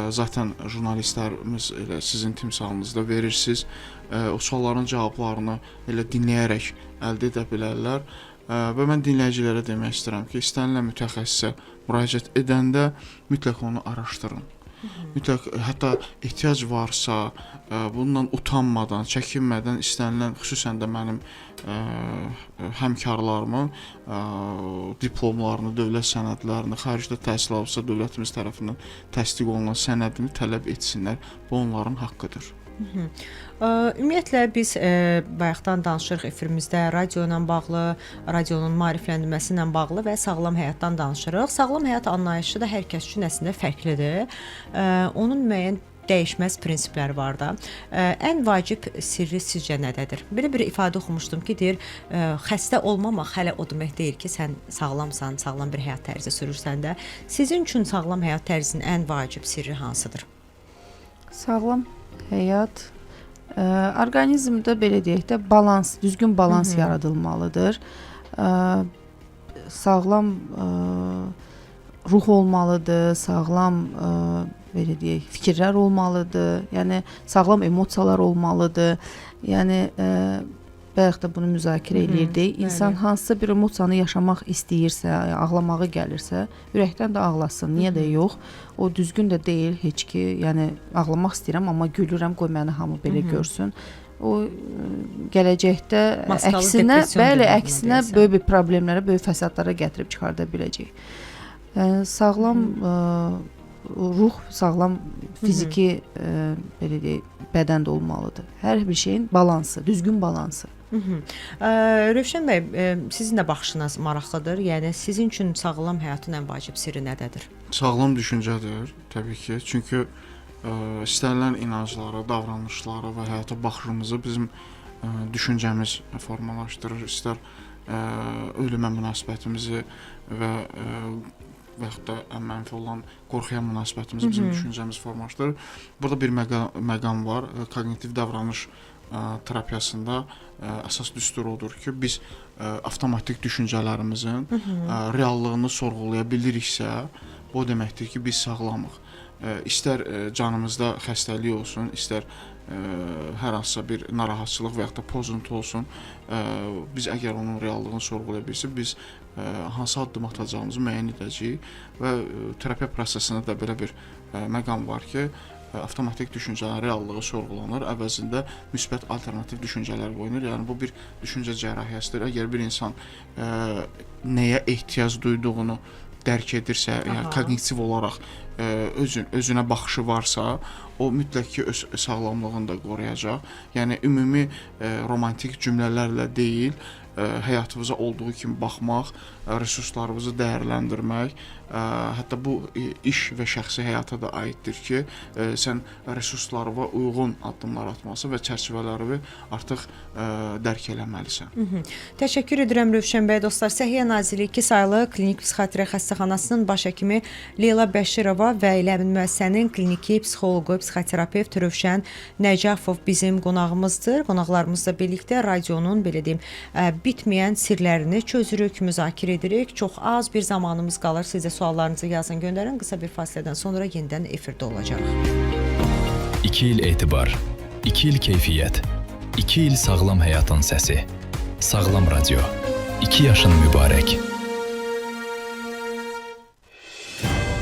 zaten jurnalistlərimiz elə sizin timsalınızda verirsiniz. O sualların cavablarını elə dinləyərək əldə edə bilərlər. Və mən dinləyicilərə demək istəyirəm ki, istənilən mütəxəssisə müraciət edəndə mütləq onu araşdırın. Mütləq hətta ehtiyac varsa, bundan utanmadan, çəkinmədən istənilən, xüsusən də mənim həmkarlarımın diplomlarını, dövlət sənədlərini, xaricdə təhsil alıbsa dövlətimiz tərəfindən təsdiq olunan sənədini tələb etsinlər. Bu onların haqqıdır. Ümumiyyətlə biz bayaqdan danışırıq efirimizdə radio ilə bağlı, radionun maarifləndirməsi ilə bağlı və sağlam həyatdan danışırıq. Sağlam həyat anlayışı da hər kəs üçün əslində fərqlidir. Onun müəyyən dəyişməz prinsipləri var da. Ən vacib sirri sizcə nədədir? Belə bir ifadə oxumuşdum ki, deyir, xəstə olmamaq hələ o demək deyil ki, sən sağlamsan, sağlam bir həyat tərzi sürürsən də. Sizin üçün sağlam həyat tərzinin ən vacib sirri hansıdır? Sağlam həyat orqanizmdə belə deyək də balans, düzgün balans yaradılmalıdır. Sağlam ruh olmalıdır, sağlam belə deyək, fikirlər olmalıdır. Yəni sağlam emosiyalar olmalıdır. Yəni bayaq da bunu müzakirə eləyirdik. İnsan hansısa bir emosiyanı yaşamaq istəyirsə, ağlamağı gəlirsə, ürəkdən də ağlasın. Niyə də yox? O düzgün də deyil heç ki, yəni ağlamaq istəyirəm, amma gülürəm, qoy məni hamı belə görsün. O gələcəkdə əksinə böyük bir problemlərə, böyük fəsadlara gətirib çıxarda biləcək. Yəni sağlam ruh, sağlam fiziki belə deyək, bədən də olmalıdır. Hər bir şeyin balansı, düzgün balansı. Rövşən bəy, sizin də baxışınız maraqlıdır. Yəni sizin üçün sağlam həyatın ən vacib sirri nədədir? Sağlam düşüncədir, təbii ki. Çünki istənilən inancları, davranışları və həyata baxışımızı bizim düşüncəmiz formalaşdırır. İstər ölümə münasibətimizi və yaxud da ən mənfi olan qorxuya münasibətimizi bizim düşüncəmiz formalaşdırır. Burada bir məqam var. Koqnitiv davranış terapiyasında əsas düstur odur ki, biz avtomatik düşüncələrimizin reallığını sorğulaya biliriksə, bu o deməkdir ki, biz sağlamıq. İstər canımızda xəstəlik olsun, istər hər hansısa bir narahatçılıq və yaxud da pozuntu olsun, biz əgər onun reallığını sorğulaya bilsək, biz hansı addım atacağımızı müəyyən edəcəyik və terapiya prosesində də belə bir məqam var ki, avtomatik düşüncələrin reallığı sorğulanır, əvəzində müsbət alternativ düşüncələr qoyulur. Yəni bu bir düşüncə cərrahiyyəsidir. Əgər bir insan nəyə ehtiyac duyduğunu dərk edirsə, yəni koqnitiv olaraq özünə baxışı varsa, o mütləq ki öz sağlamlığını da qoruyacaq. Yəni ümumi romantik cümlələrlə deyil, həyatımıza olduğu kimi baxmaq, resurslarımızı dəyərləndirmək, hətta bu iş və şəxsi həyata da aiddir ki, sən resurslarına uyğun addımlar atmalısan və çərçivələri artıq dərk eləməlisən. Təşəkkür edirəm Rövşən bəy. Dostlar, Səhiyyə Nazirliyi 2 saylı Klinik Psixiatriya Xəstəxanasının baş həkimi Leyla Bəşirova və Ləmin müəssisənin kliniki psixoloqu, psixoterapevt Rövşən Nəcəfov bizim qonağımızdır. Qonaqlarımızla birlikdə radionun, belə deyim, bitməyən sirlərini çözürük, müzakirə edirik. Çox az bir zamanımız qalır. Siz də suallarınızı yazın, göndərin. Qısa bir fasilədən sonra yenidən efirdə olacaq. 2 il etibar, 2 il keyfiyyət, 2 il sağlam həyatın səsi. Sağlam Radio. 2 yaşın mübarək.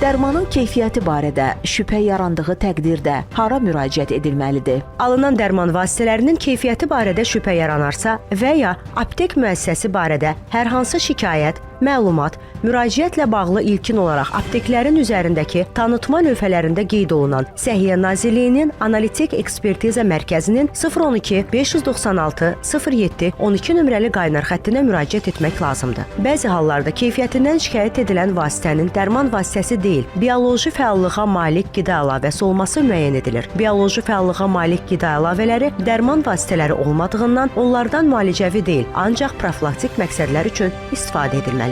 Dərmanın keyfiyyəti barədə şübhə yarandığı təqdirdə hara müraciət edilməlidir? Alınan dərman vasitələrinin keyfiyyəti barədə şübhə yaranarsa və ya aptek müəssisəsi barədə hər hansı şikayət Məlumat müraciətlə bağlı ilkin olaraq apteklərin üzərindəki tanıtma lövhələrində qeyd olunan Səhiyyə Nazirliyinin Analitik Ekspertiza Mərkəzinin 012 596 07 12 nömrəli qaynar xəttinə müraciət etmək lazımdır. Bəzi hallarda keyfiyyətindən şikayət edilən vasitənin dərman vasitəsi deyil, bioloji fəallığa malik qida əlavəsi olması müəyyən edilir. Bioloji fəallığa malik qida əlavələri dərman vasitələri olmadığından onlardan müalicəvi deyil, ancaq profilaktik məqsədlər üçün istifadə edilməlidir.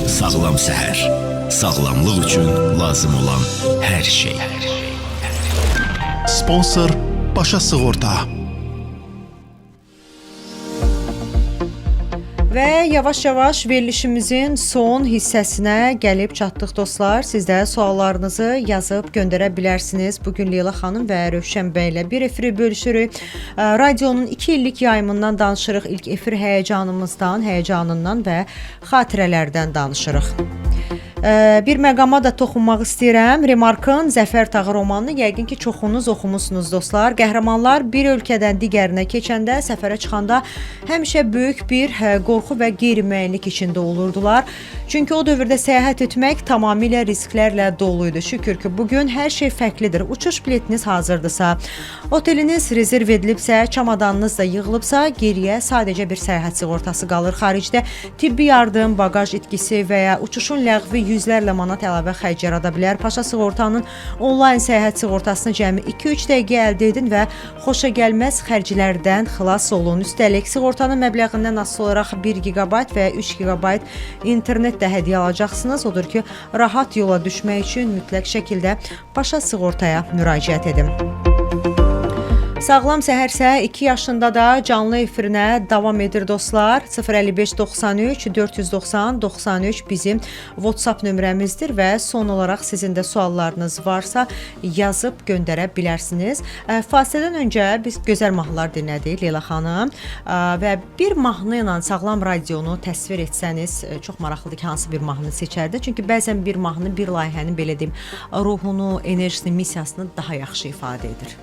Sağlam səhər. Sağlamlıq üçün lazım olan hər şey. Sponsor Başa Sığorta. Və yavaş-yavaş verilişimizin son hissəsinə gəlib çatdıq dostlar. Siz də suallarınızı yazıb göndərə bilərsiniz. Bugün Leyla xanım və Rövşən bəy ilə bir efiri bölüşürük. Radionun 2 illik yayımından danışırıq. İlk efir həyəcanından və xatirələrdən danışırıq. Bir məqama da toxunmaq istəyirəm. Remarkın Zəfər Tağı romanını yəqin ki, çoxunuz oxumusunuz dostlar. Qəhrəmanlar bir ölkədən digərinə keçəndə, səfərə çıxanda həmişə böyük bir qorxu və qeyri-müəyyənlik içində olurdular. Çünki o dövrdə səyahət etmək tamamilə risklərlə dolu idi. Şükür ki, bugün hər şey fərqlidir. Uçuş biletiniz hazırdırsa, oteliniz rezerv edilibsə, çamadanınız da yığılıbsa, geriyə sadəcə bir səyahət sığortası qalır. Xaricdə tibbi yardım, bagaj itkisi və ya uçuşun ləğvi yüzlərlə manat əlavə xərc yarada bilər. Paşa Sığortanın onlayn səyahət sığortasını cəmi 2-3 dəqiqə əldə edin və xoşagəlməz xərclərdən xilas olun. Üstəlik, sığortanın məbləğindən asılı olaraq 1 GB və 3 GB internet də hədiyyə alacaqsınız. Odur ki, rahat yola düşmək üçün mütləq şəkildə Paşa Sığortaya müraciət edin. Sağlam səhərsə 2 yaşında da canlı efirinə davam edir dostlar. 055 93 490 93 bizim WhatsApp nömrəmizdir və son olaraq sizin də suallarınız varsa yazıb göndərə bilərsiniz. Fasilədən öncə biz gözəl mahnılar dinlədik Leyla xanım və bir mahnı ilə Sağlam radionu təsvir etsəniz çox maraqlıdır ki, hansı bir mahnı seçərdi? Çünki bəzən bir mahnı bir layihənin belə deyim ruhunu, enerjisini, missiyasını daha yaxşı ifadə edir.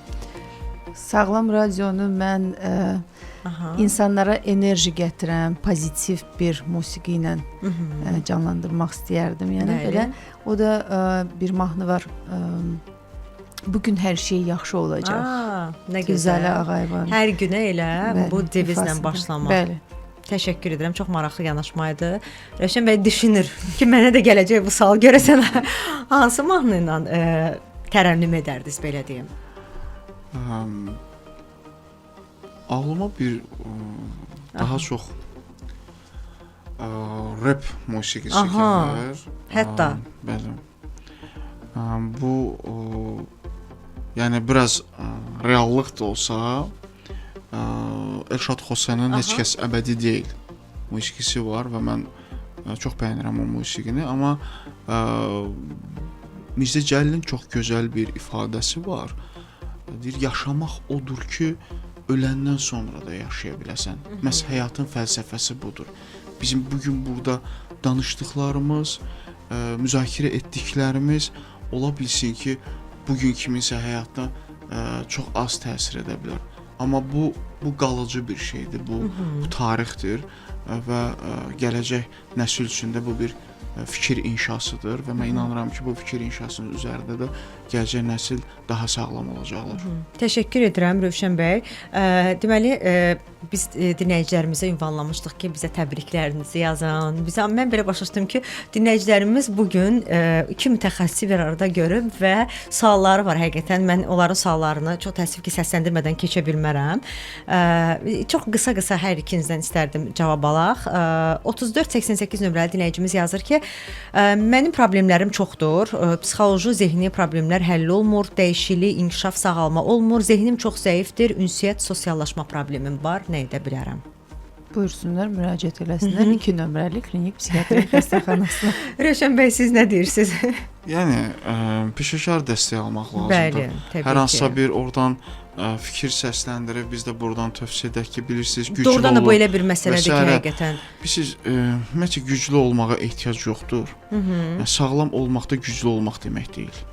Sağlam radionu mən insanlara enerji gətirən, pozitiv bir musiqi ilə canlandırmaq istəyərdim. Yəni belə o da bir mahnı var. Bugün hər şey yaxşı olacaq. Nə gözəl. Güzələ Ağayeva. Hər günə elə bu devizlə başlamaq. Bəli. Təşəkkür edirəm. Çox maraqlı yanaşmaydı. Rövşən bəy düşünür ki, mənə də gələcək bu sual. Görəsən hansı mahnı ilə tərənnüm edərdiniz belə deyim? Ağlıma bir daha çox rap musiqisi gəlir. Hətta. Bəli. Bu yəni biraz reallıq da olsa, Elşad Xosenin Heç kəs əbədi deyil musiqisi var və mən çox bəyənirəm o musiqini, amma Mirzə Cəlilin çox gözəl bir ifadəsi var. Deyir, yaşamaq odur ki, öləndən sonra da yaşaya biləsən. Məhz həyatın fəlsəfəsi budur. Bizim bugün burada danışdıqlarımız, müzakirə etdiklərimiz ola bilsin ki, bugün kiminsə həyatına çox az təsir edə bilər. Amma bu qalıcı bir şeydir, bu tarixdir və gələcək nəsil üçün də bu bir fikir inşasıdır və mən inanıram ki, bu fikir inşasının üzərində də gələcək nəsil daha sağlam olacaqlar. Təşəkkür edirəm Rövşən bəy. Deməli, biz dinləyicilərimizə ünvanlamışdıq ki, bizə təbriklərinizi yazın. Mən belə başa düşdüm ki, dinləyicilərimiz bugün 2 mütəxəssisi bir arada görüb və sualları var həqiqətən. Mən onların suallarını çox təəssüf ki, səsləndirmədən keçə bilmərəm. Çox qısa hər ikinizdən istərdim cavab alaq. 3488 nömrəli dinləyicimiz yazır ki, mənim problemlərim çoxdur. Psixoloji, zehni problemlər həll olmur, dəyişiklik, inkişaf, sağalma olmur. Zehnim çox zəifdir, ünsiyyət, sosiallaşma problemim var. Nə edə bilərəm? Buyursunlar, müraciət eləsinlər 2 nömrəli klinik psixiatri xəstəxanasına. Rövşən bəy, siz nə deyirsiniz? Yəni, peşəkar dəstək almaq lazımdır. Bəli, təbii ki. Hər hansısa bir oradan fikir səsləndirib, biz də buradan tövsiyə edək ki, bilirsiniz, güclü olun. Doğrudan da bu elə bir məsələdir ki, həqiqətən. Bilirsiniz, ümumiyyətlə güclü olmağa ehtiyac yoxdur. Yəni, sağlam olmaq da güclü olmaq demək deyil.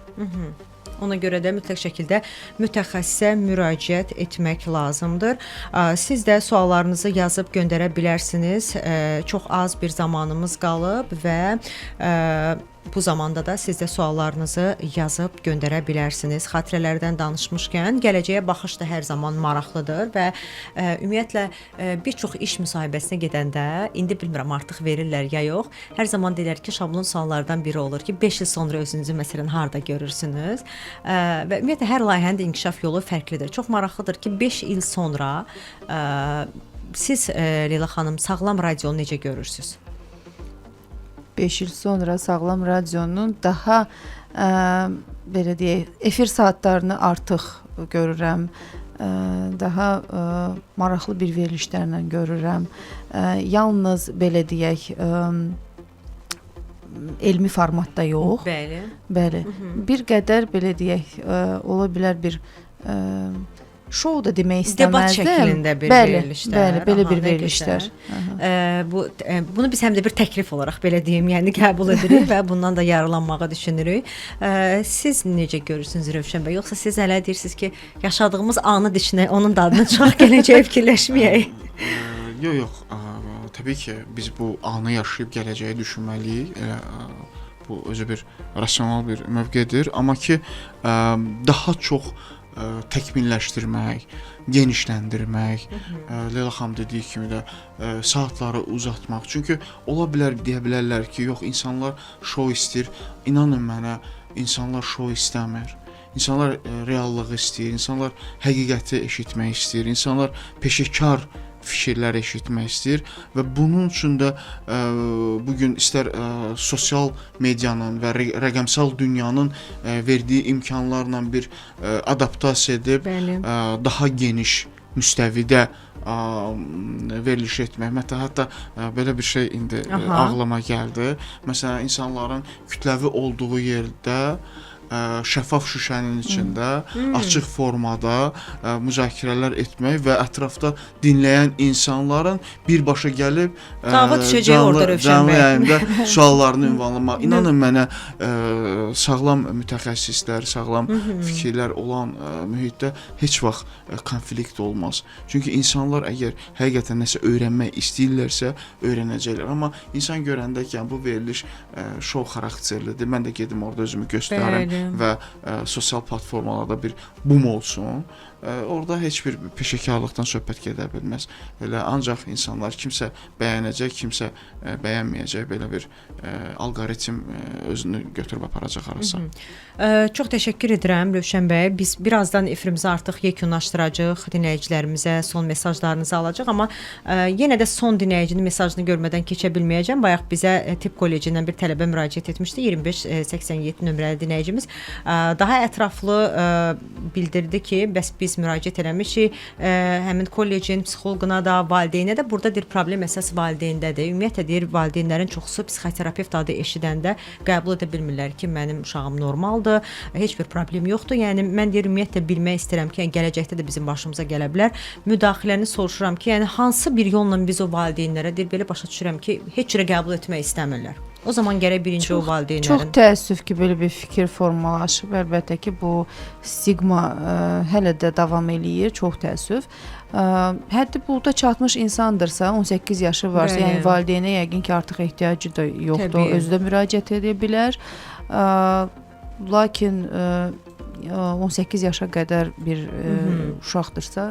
Ona görə də mütləq şəkildə mütəxəssisə müraciət etmək lazımdır. Siz də suallarınızı yazıb göndərə bilərsiniz. Çox az bir zamanımız qalıb və bu zamanda da siz də suallarınızı yazıb göndərə bilərsiniz. Xatirələrdən danışmışkən, gələcəyə baxış da hər zaman maraqlıdır və ümumiyyətlə bir çox iş müsahibəsinə gedəndə, indi bilmirəm artıq verirlər ya yox, hər zaman deyirlər ki, şablon suallardan biri olur ki, 5 il sonra özünüzü məsələn harda görürsünüz və ümumiyyətlə hər layihənin də inkişaf yolu fərqlidir. Çox maraqlıdır ki, 5 il sonra siz Leyla xanım Sağlam radionu necə görürsünüz? 5 il sonra Sağlam radionun daha belə deyək, efir saatlarını artıq görürəm. Daha maraqlı bir verilişlərlə görürəm. Yalnız belə deyək, elmi formatda yox. Bəli. Bəli. Bir qədər belə deyək, ola bilər bir şou da demək istəməzdim. Debat şəklində bir verilişlər. Bəli, belə bir verilişlər. Bunu biz həm də bir təklif olaraq belə deyim, yəni qəbul edirik və bundan da yararlanmağı düşünürük. Siz necə görürsünüz Rövşən bəy? Yoxsa siz hələ deyirsiniz ki, yaşadığımız anı düşünək, onun dadını çıxaq, gələcəyə fikirləşməyək? Yox. Təbii ki, biz bu anı yaşayıb gələcəyi düşünməliyik. Bu özü bir rasional bir mövqedir, amma ki daha çox təkmilləşdirmək, genişləndirmək, Leyla xanım dediyi kimi də saatları uzatmaq. Çünki ola bilər deyə bilərlər ki, yox, insanlar şou istəyir. İnanın mənə, insanlar şou istəmir. İnsanlar reallığı istəyir, insanlar həqiqəti eşitmək istəyir, insanlar peşəkar fikirlər eşitmək istəyir və bunun üçün də bugün istər sosial medianın və rəqəmsal dünyanın verdiyi imkanlarla bir adaptasiya edib daha geniş müstəvidə veriliş etmək. Hətta belə bir şey indi ağlıma gəldi. Məsələn, insanların kütləvi olduğu yerdə şəffaf şüşənin içində açıq formada müzakirələr etmək və ətrafda dinləyən insanların birbaşa gəlib canlı yayında suallarını ünvanlamaq. İnanın mənə, sağlam mütəxəssislər, sağlam fikirlər olan mühitdə heç vaxt konflikt olmaz. Çünki insanlar əgər həqiqətən nəsə öyrənmək istəyirlərsə, öyrənəcəklər. Amma insan görəndə ki, bu veriliş şou xarakterlidir, mən də gedim orada özümü göstərim və sosial platformalarda bir boom olsun. Orada heç bir peşəkarlıqdan söhbət gedə bilməz. Elə ancaq insanlar kimsə bəyənəcək, kimsə bəyənməyəcək, belə bir alqoritm özünü götürüb aparacaq arasa. Çox təşəkkür edirəm Rövşən bəy. Biz birazdan efirimizi artıq yekunlaşdıracağıq, dinləyicilərimizə son mesajlarınızı alacaq, amma yenə də son dinləyicinin mesajını görmədən keçə bilməyəcəm. Bayaq bizə Tibb Kollecindən bir tələbə müraciət etmişdi, 2587 nömrəli dinləyicimiz. Daha ətraflı bildirdi ki, bəs biz müraciət eləmişik həmin kollecin psixoloquna da, valideynə də. Burada deyir, problem əsas valideyndədir. Ümumiyyətlə deyir, valideynlərin çoxusu psixoterapevt adı eşidəndə qəbul edə bilmirlər ki, mənim uşağım normaldır, heç bir problem yoxdur. Yəni mən deyir, ümumiyyətlə bilmək istəyirəm ki, yəni gələcəkdə də bizim başımıza gələ bilər. Müdaxiləni soruşuram ki, yəni hansı bir yolla biz o valideynlərə deyir, belə başa düşürəm ki, heç cürə qəbul etmək istəmirlər. O zaman gərək birinci o valideynlərin. Çox təəssüf ki, belə bir fikir formalaşıb. Əlbəttə ki, bu stigma hələ də davam eləyir. Çox təəssüf. Həddi bulda çatmış insandırsa, 18 yaşı varsa, yəni valideynə yəqin ki, artıq ehtiyacı da yoxdur. Özü də müraciət edə bilər. Lakin 18 yaşa qədər bir uşaqdırsa,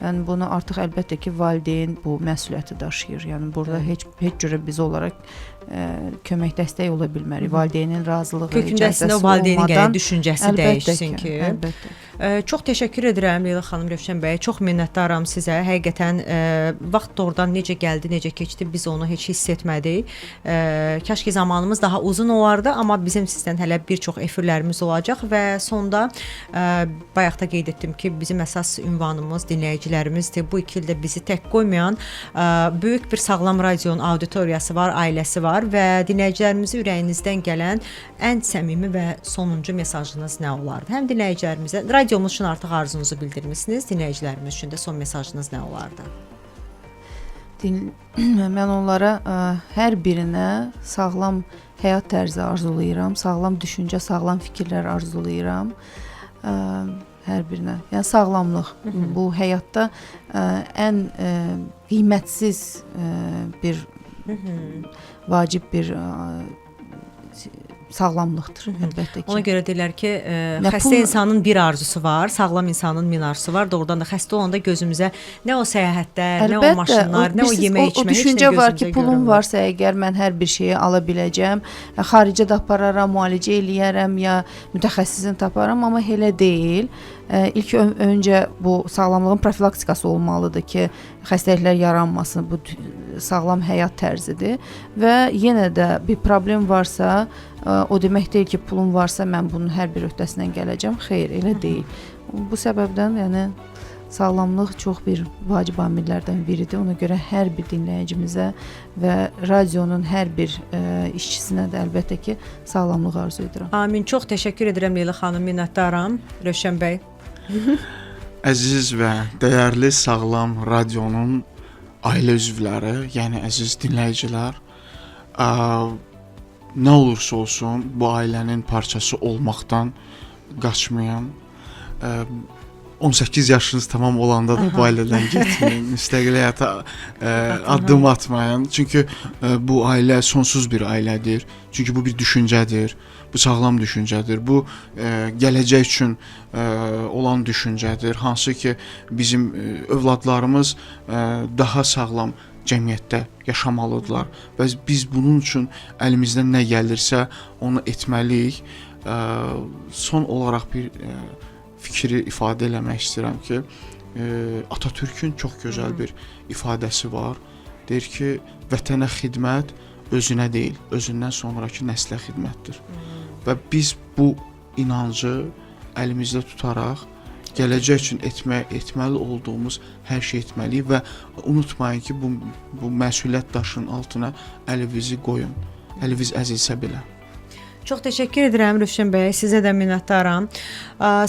yəni bunu artıq əlbəttə ki, valideyn bu məsuliyyəti daşıyır. Yəni burada heç cürə biz olaraq kömək dəstək ola bilmərik. Valideynin razılığı, kökündəsində o valideynin gələn düşüncəsi dəyişsin ki. Əlbəttə. Çox təşəkkür edirəm Leyla xanım, Rövşən bəy. Çox minnətdaram sizə. Həqiqətən vaxt doğrudan necə gəldi, necə keçdi, biz onu heç hiss etmədik. Kaş ki zamanımız daha uzun olardı, amma bizim sizdən hələ bir çox efirlərimiz olacaq və sonda bayaq da qeyd etdim ki, bizim əsas ünvanımız dinləyicilərimizdir. Bu 2 ildə bizi tək qoymayan böyük bir Sağlam Radionun auditoriyası var, ailəsi var və dinləyicilərimizin ürəyinizdən gələn ən səmimi və sonuncu mesajınız nə olardı? Həm dinləyicilərimizə, radiomuz üçün artıq arzunuzu bildirmisiniz, dinləyicilərimiz üçün də son mesajınız nə olardı? mən onlara hər birinə sağlam həyat tərzi arzulayıram, sağlam düşüncə, sağlam fikirlər arzulayıram. Hər birinə. Yəni sağlamlıq bu həyatda ən qiymətsiz bir vacib bir sağlamlıqdır əlbəttə ki. Ona görə deyirlər ki, Nə xəstə pul- insanın bir arzusu var, sağlam insanın min arzusu var. Doğrudan da xəstə olanda gözümüzə nə o səyahətlər, nə o maşınlar, nə o yemək içmək, o düşüncə var ki, pulum varsa əgər mən hər bir şeyi ala biləcəm, xaricə də apararam, müalicə eləyərəm ya mütəxəssisini taparam, amma elə deyil. İlk öncə bu sağlamlığın profilaktikası olmalıdır ki, xəstəliklər yaranmasın. Bu sağlam həyat tərzidir və yenə də bir problem varsa, o demək deyil ki, pulum varsa mən bunun hər bir öhdəsindən gələcəm. Xeyr, elə deyil. Bu səbəbdən yəni sağlamlıq çox bir vacib amillərdən biridir. Ona görə hər bir dinləyicimizə və radionun hər bir işçisinə də əlbəttə ki, sağlamlıq arzu edirəm. Amin. Çox təşəkkür edirəm Leyla xanım, minnətdaram. Rövşən bəy. Əziz və dəyərli Sağlam Radionun ailə üzvləri, yəni əziz dinləyicilər, nə olursa olsun bu ailənin parçası olmaqdan qaçmayan, 18 yaşınız tamam olanda da bu ailədən getməyin, müstəqil həyata addım atmayın. Çünki bu ailə sonsuz bir ailədir. Çünki bu bir düşüncədir. Bu sağlam düşüncədir. Bu gələcək üçün olan düşüncədir. Hansı ki bizim övladlarımız daha sağlam cəmiyyətdə yaşamalıdırlar və biz bunun üçün əlimizdən nə gəlirsə onu etməliyik. Son olaraq bir fikri ifadə eləmək istəyirəm ki, Atatürkün çox gözəl bir ifadəsi var. Deyir ki, vətənə xidmət özünə deyil, özündən sonrakı nəslə xidmətdir. Və biz bu inancı əlimizdə tutaraq gələcək üçün etməli olduğumuz hər şey etməliyik və unutmayın ki, bu məsuliyyət daşının altına əlinizi qoyun. Əliniz əzilsə belə. Çox təşəkkür edirəm Rövşən bəy, sizə də minnətdaram.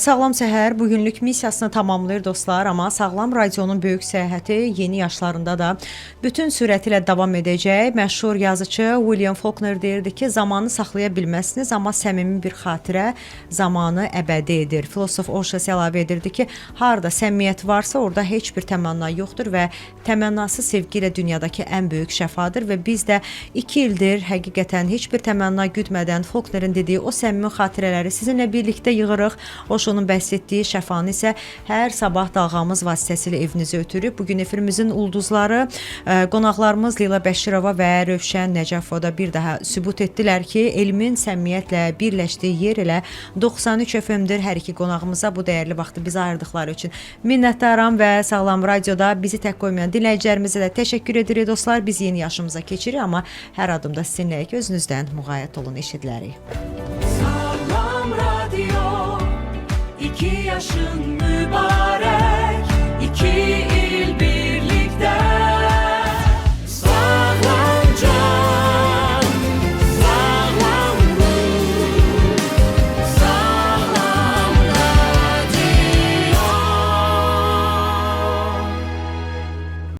Sağlam Səhər bugünlük missiyasını tamamlayır dostlar, amma Sağlam Radionun böyük səyahəti yeni yaşlarında da bütün sürəti ilə davam edəcək. Məşhur yazıcı William Faulkner deyirdi ki, zamanı saxlaya bilməzsiniz, amma səmimi bir xatirə zamanı əbədi edir. Filosof Oşas əlavə edirdi ki, harda səmimiyyət varsa, orada heç bir təmənna yoxdur və təmənnası sevgi ilə dünyadakı ən böyük şəfadır və biz də 2 ildir həqiqətən heç bir təmənna güdmədən Faulknerin dediyi o səmimi xatirələri sizinlə birlikdə yığırıq. Oşonun bəhs etdiyi şəfanı isə hər sabah dalğamız vasitəsilə evinizə ötürüb. Bugün efirimizin ulduzları qonaqlarımız Leyla Bəşirova və Rövşən Nəcəfov da bir daha sübut etdilər ki, elmin səmimiyyətlə birləşdiyi yer elə 93 FM-dir. Hər iki qonağımıza bu dəyərli vaxtı bizə ayırdıqları üçün minnətdaram və Sağlam Radioda bizi tək qoymayan dinləyicilərimizə də təşəkkür edirik dostlar. Biz yeni yaşımıza keçirik, amma hər adımda sizinləyik. Özünüzdən müğayət olun, eşidilərik. Sağlam Radyo, 2 yaşın mübarək, 2 il